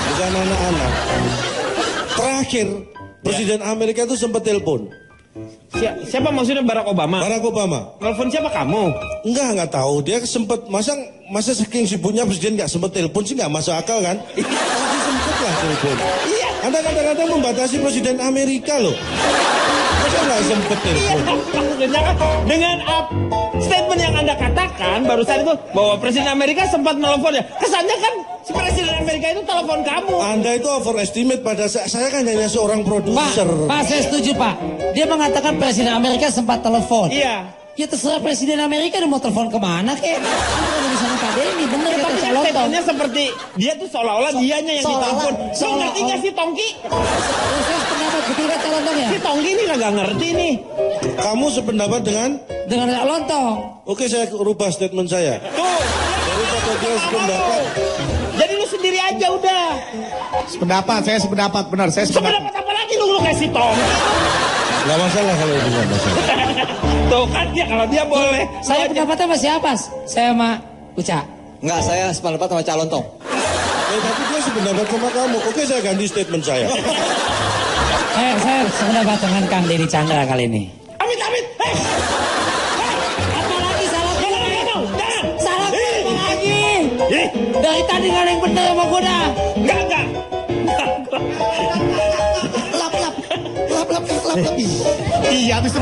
bukan anak-anak. Terakhir, Presiden Amerika itu sempat telepon. Siapa maksudnya Barack Obama? Barack Obama. Telepon siapa kamu? Enggak tahu. Dia sempat masa saking sibuknya presiden nggak sempat telepon sih nggak masuk akal kan? Masih sempet lah telepon. Iya. Anda kadang-kadang membatasi presiden Amerika loh. Masa nggak sempet telepon? Maksudnya kan dengan statement yang Anda katakan barusan itu bahwa presiden Amerika sempat menelpon ya. Kesannya kan si presiden Amerika itu telepon kamu. Anda itu overestimate pada saya kan hanya seorang produser. Pak, saya setuju Pak. Dia mengatakan presiden Amerika sempat telepon. Iya. Ya terserah presiden Amerika dia mau telepon kemana kek. Itu di sana Pak Denny bener Ya, kata tapi Calonton. statementnya seperti dia tuh seolah-olah dianya yang ditelepon. Lo ngerti gak sih Tongki? Saya sependapat betul kata Calonton ya. Si Tongki ini kagak ngerti nih. Kamu sependapat dengan Calonton. Oke, saya rubah statement saya. Tuh. Daripada dia sependapat. Jadi lu sendiri aja udah. Saya sependapat benar. Sependapat apa lagi lu kasih Tongki? Gak masalah kalau itu gak masalah. Tuh kan dia kalau dia boleh. Saya pendapatnya sama siapa? Saya sama Uca. Enggak, saya sependapat sama Calontong. Tapi dia sependapat sama kamu. Oke, saya ganti statement saya. Saya sependapat dengan Kang Denny Chandra kali ini. Amit. Apa lagi salah? Jangan. Salah apa lagi? Dari tadi gak ada yang bener sama gue dah. Enggak. Lap. Iya, habis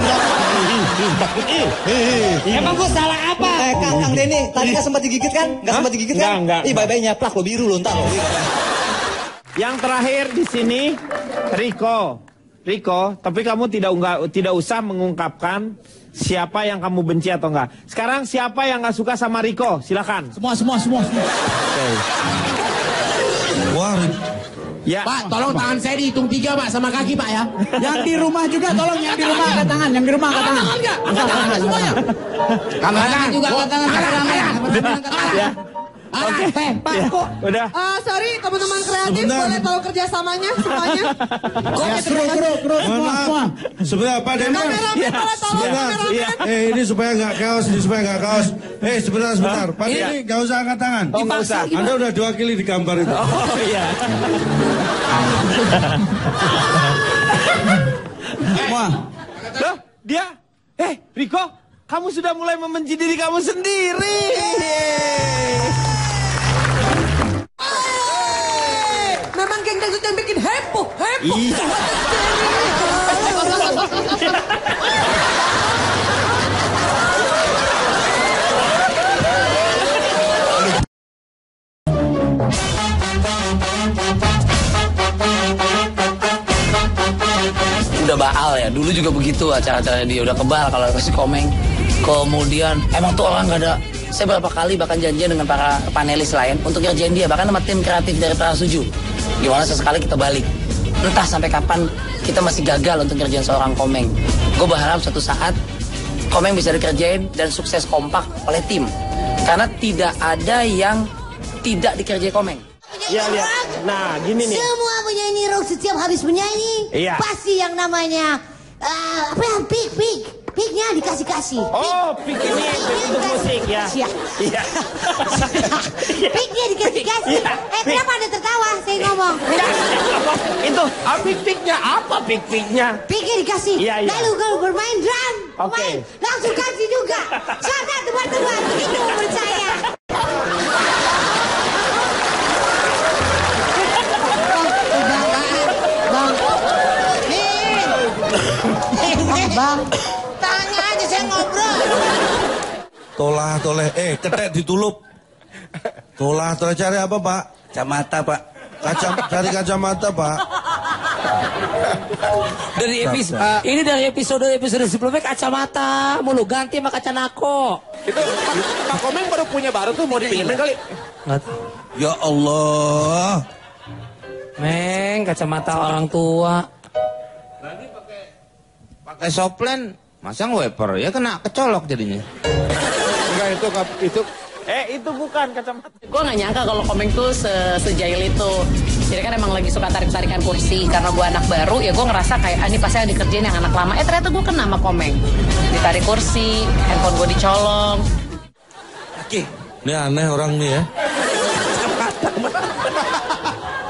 Emang gue salah apa? Kang Denny, tadi kan sempat digigit kan? Enggak sempat digigit kan? Enggak. Ih, bye-bye nyaplak lo biru lo entar lo. Yang terakhir di sini Riko, tapi kamu tidak usah mengungkapkan siapa yang kamu benci atau enggak. Sekarang siapa yang enggak suka sama Riko? Silakan. Semua. Okay. Wah, ya. Pak, tolong tangan saya dihitung 3 Pak sama kaki Pak ya. Yang di rumah juga tolong yang di rumah angkat tangan, yang di rumah angkat tangan. Angkat tangan semuanya. Angkat tangan juga angkat tangan. Ya. Pak, kok. Udah. Sorry teman-teman kreatif, boleh tahu kerjasamanya semuanya? Kru, semua. Sebentar, Pak Denny. Sebentar. Ini supaya nggak chaos, sebentar. Pak Denny, nggak usah angkat tangan. Nggak usah. Anda udah diwakili di gambar itu. Oh iya. Loh, dia? Riko, kamu sudah mulai membenci diri kamu sendiri. Memang geng dangdut yang bikin heboh. Iya. Udah baal ya, dulu juga begitu acara-acaranya dia, udah kebal kalau kasih komeng. Kemudian emang tuh orang gak ada. Saya berapa kali bahkan janjian dengan para panelis lain untuk ngerjain dia, bahkan sama tim kreatif dari Trans 7. Gimana sesekali kita balik. Entah sampai kapan kita masih gagal untuk ngerjain seorang komeng. Gue berharap suatu saat komeng bisa dikerjain dan sukses kompak oleh tim. Karena tidak ada yang tidak dikerjain komeng. Ya lihat, nah gini nih. Semua penyanyi rock setiap habis menyanyi, iya, pasti yang namanya Pik-nya dikasih-kasih. Oh, pik ini untuk musik ya. Iya. Pik-nya dikasih-kasih. Kenapa Anda tertawa? Saya ngomong. Itu, pik-piknya apa pik-piknya? Pik-nya dikasih. Iya. Lalu kalau bermain drum, Oke. langsung kasih juga. Sana teman-teman, begitu menurut saya. Bang, tanya aja saya ngobrol. Toleh, ketek ditulup. Toleh cari apa, Pak? Kacamata, Pak. Cari kacamata, Pak. Ini dari episode sebelumnya kacamata mulu ganti sama kacanako. Itu Pak Komeng baru punya baru tuh mau dipinjemin kali. Ya Allah. Meng, kacamata orang tua. Pakai soplen, masang wafer ya kena kecolok jadinya. Enggak itu Itu bukan kacamata. Gue gak nyangka kalau Komeng tuh sejail itu. Jadi kan emang lagi suka tarik-tarikan kursi. Karena gue anak baru, ya gue ngerasa kayak, ini pasti yang dikerjain yang anak lama. Ternyata gue kena sama Komeng. Ditarik kursi, handphone gue dicolong. Oke. Ini aneh orang nih ya.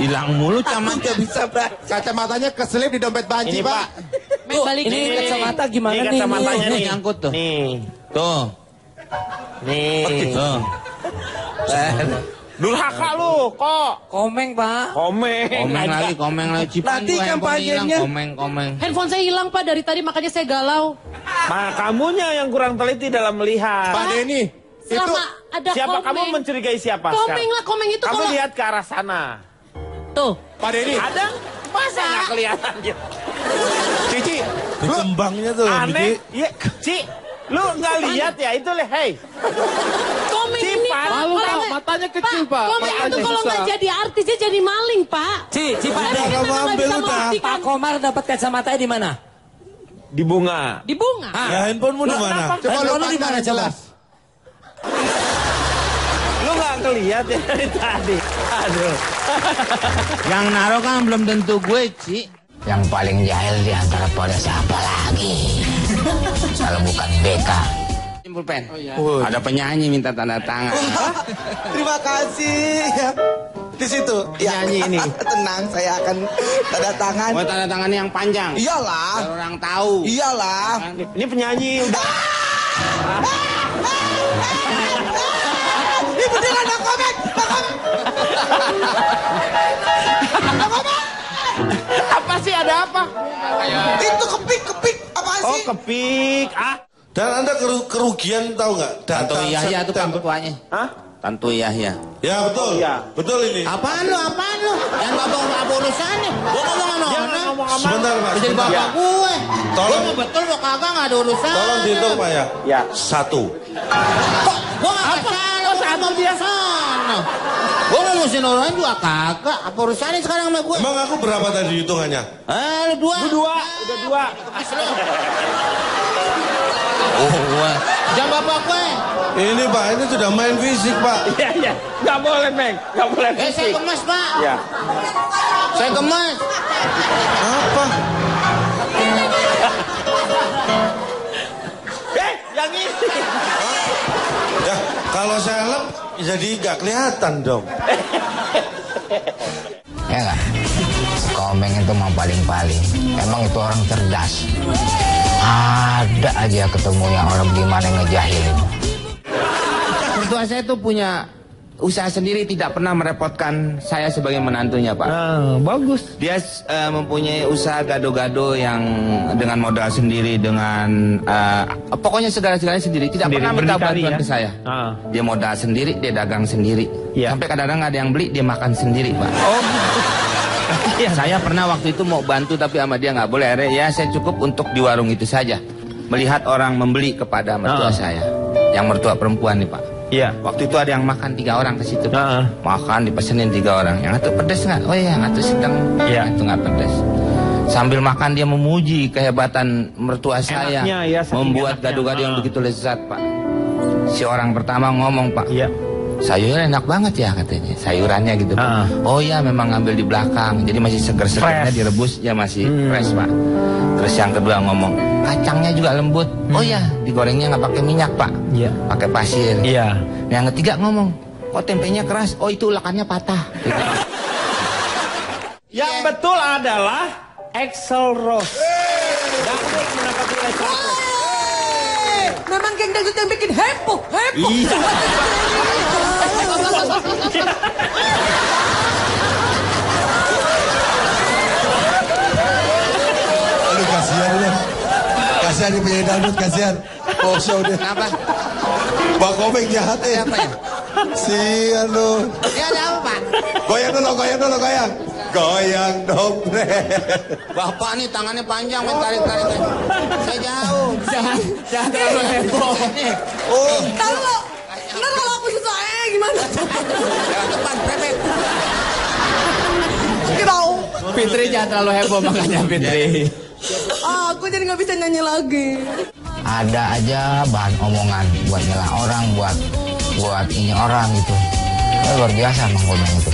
Hilang mulu camatnya bisa, kacamatanya keselip di dompet banci, Pak. Ini kacamata gimana nih? Kacamatanya nih nyangkut tuh. Nih. Tuh. Nih. Tuh. Durhaka lu, kok. Komeng, Pak. Komeng lagi. Cipan nanti kampanyenya. Komeng. Handphone saya hilang, Pak, dari tadi, makanya saya galau. Kamunya yang kurang teliti dalam melihat. Pak Denny, Selama ada siapa Komeng. kamu mencurigai siapa? Komeng lah, Komeng itu kamu kalau... lihat ke arah sana. Tuh. Pak Denny. Ada? Masa nggak kelihatan gitu? Cici, di kembangnya tuh. Aneh. Iya, Ci. Lu nggak lihat ya itu leh, hei. Komeng ini malu, Pak. Matanya kecil, Pak. Komeng itu kalau nggak jadi artisnya jadi maling, Pak. Pak. Pak Komar dapat kacamatanya di mana? Di bunga. Di bunga. Ya handphonemu di mana? Handphonemu di mana coba? Lu nggak ngelihat ya dari tadi. Aduh. Yang naruh kan belum tentu gue, Ci. Yang paling jahil di antara pada siapa lagi? Kalau bukan BK. Pulpen. Ada penyanyi minta tanda tangan. Terima kasih. Di situ. Penyanyi ini. Tenang, saya akan tanda tangan. Mau tanda tangan yang panjang. Iyalah. Biar orang tahu. Iyalah. Ini penyanyi udah. Ibu dengan Bang Komeng. Apa sih, ada apa? Itu kepik. Apaan sih? Oh, kepik. Dan Anda kerugian tahu nggak? Tantu Yahya itu Pak Ketuanya. Hah? Tantu Yahya. Ya betul. Ya. Betul ini. Apaan lu? Yang nggak bawa apa urusannya? Gua ngomong sama orang. Sebentar, Pak. Jadi bapak gue. Tolong. Gua betul lo kagak nggak ada urusan. Tolong dihitung, Pak ya. Ya. 1. Kok gua nggak salah? Sama dia sana. Gua ngurusin orang juga kagak. Apa urusannya sekarang sama gue? Emang aku berapa tadi hitungannya? Lu 2. Udah 2. Oh, gua. Jam bapak gue. Ini Pak, ini sudah main fisik Pak. Iya, iya. Nggak boleh, Meng. Nggak boleh Saya fisik. gemes, Pak. Ya. Saya gemes. Apa? Yang ini. Ya, kalau saya lep jadi nggak kelihatan dong. Ya nggak? Komeng itu mah paling-paling. Emang itu orang cerdas. Ada aja ketemu yang orang gimana ngejahilin. Mertua saya tuh punya usaha sendiri, tidak pernah merepotkan saya sebagai menantunya, Pak. Bagus. Dia mempunyai usaha gado-gado yang dengan modal sendiri, dengan pokoknya segala-galanya sendiri. Tidak Sendiri, pernah minta berdikari bantuan ya? ke saya. Dia modal sendiri, dia dagang sendiri. Sampai kadang-kadang nggak ada yang beli, dia makan sendiri, Pak. Oh, gitu. Saya pernah waktu itu mau bantu tapi sama dia nggak boleh. Akhirnya ya saya cukup untuk di warung itu saja. Melihat orang membeli kepada mertua saya. Yang mertua perempuan nih, Pak. Iya. Waktu itu ada yang makan 3 orang ke situ. Makan dipesenin 3 orang. Yang satu pedes nggak? Oh iya, yang satu sedang. Yang satu nggak pedes. Sambil makan dia memuji kehebatan mertua saya. Enaknya, ya, saking membuat enaknya. gado-gado yang begitu lezat, Pak. Si orang pertama ngomong, Pak. Iya. Sayurnya enak banget ya katanya. Sayurannya gitu, Pak. Oh iya, memang ngambil di belakang. Jadi masih seger-segernya direbus ya masih fresh, Pak. Terus yang kedua ngomong, kacangnya juga lembut. Oh iya, digorengnya nggak pakai minyak, Pak. Iya. Pakai pasir. Iya. Yang ketiga ngomong, kok tempenya keras? Oh itu ulakannya patah. Yang betul adalah Axl Rose. Dangdut menempati Axl Rose. Memang geng dangdut yang bikin heboh. Iya. Aduh kasihan deh. Kasihan nih penyanyi dangdut, kasihan. Show deh. Kenapa? Bang Komeng jahat Apa ya? Sian lu. Ya ada apa, Pak? Goyang dulu, goyang. Goyang dong, Bre. Bapak nih tangannya panjang, main tarik-tarik. Saya jauh. Jangan terlalu heboh. Oh. Tahu lo, ntar kalau aku susah gimana? Jangan depan, pepet. Tahu. Fitri jangan terlalu heboh makanya Fitri. Aku jadi nggak bisa nyanyi lagi. Ada aja bahan omongan buat nyela orang, buat ini orang gitu. Luar biasa Bang Komeng itu.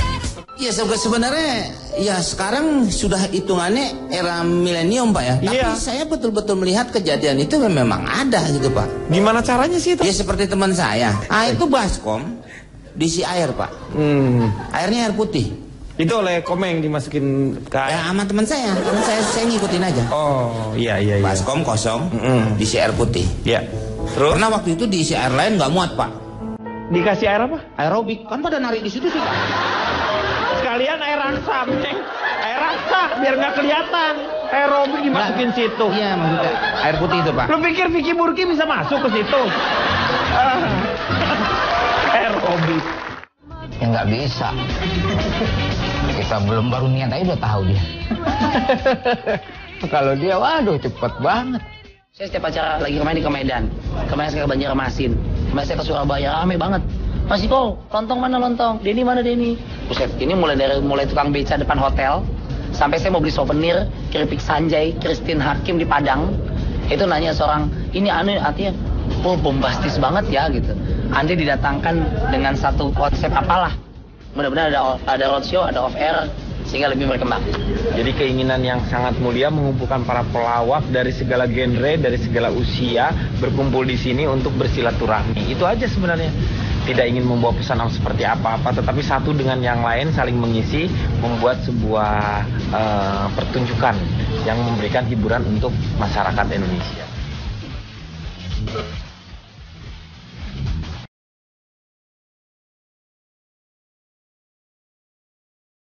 Ya sebenarnya ya sekarang sudah hitungannya era milenium, Pak ya. Tapi saya betul-betul melihat kejadian itu memang ada gitu, Pak. Gimana caranya sih itu? Ya seperti teman saya. Itu baskom diisi air, Pak. Airnya air putih. Itu oleh Komeng dimasukin ke air. Ya sama teman saya. Teman saya ngikutin aja. Oh, iya. Baskom kosong, diisi air putih. Iya. Terus? Karena waktu itu diisi air lain nggak muat, Pak. Dikasih air apa? Aerobik. Kan pada narik di situ sih, Pak. Sekalian air raksa, Meng. Air raksa biar nggak kelihatan. Aerobik dimasukin situ. Iya, maksudnya air putih itu, Pak. Lu pikir Vicky Burki bisa masuk ke situ? Aerobik. Ya nggak bisa. Kita belum baru niat aja udah tahu dia. Kalau dia waduh cepet banget. Saya setiap acara lagi kemarin ke Medan, kemarin saya ke Banjarmasin, kemarin saya ke Surabaya, rame banget. Mas Iko, lontong mana lontong? Denny mana Denny? Buset, ini mulai tukang beca depan hotel, sampai saya mau beli souvenir, keripik Sanjay, Christine Hakim di Padang, itu nanya seorang, ini artinya, bombastis banget ya gitu. Anda didatangkan dengan satu konsep apalah, mudah-mudahan ada roadshow, ada off air, sehingga lebih berkembang. Jadi keinginan yang sangat mulia mengumpulkan para pelawak dari segala genre, dari segala usia berkumpul di sini untuk bersilaturahmi. Itu aja sebenarnya. Tidak ingin membawa pesan seperti apa-apa, tetapi satu dengan yang lain saling mengisi, membuat sebuah pertunjukan yang memberikan hiburan untuk masyarakat Indonesia.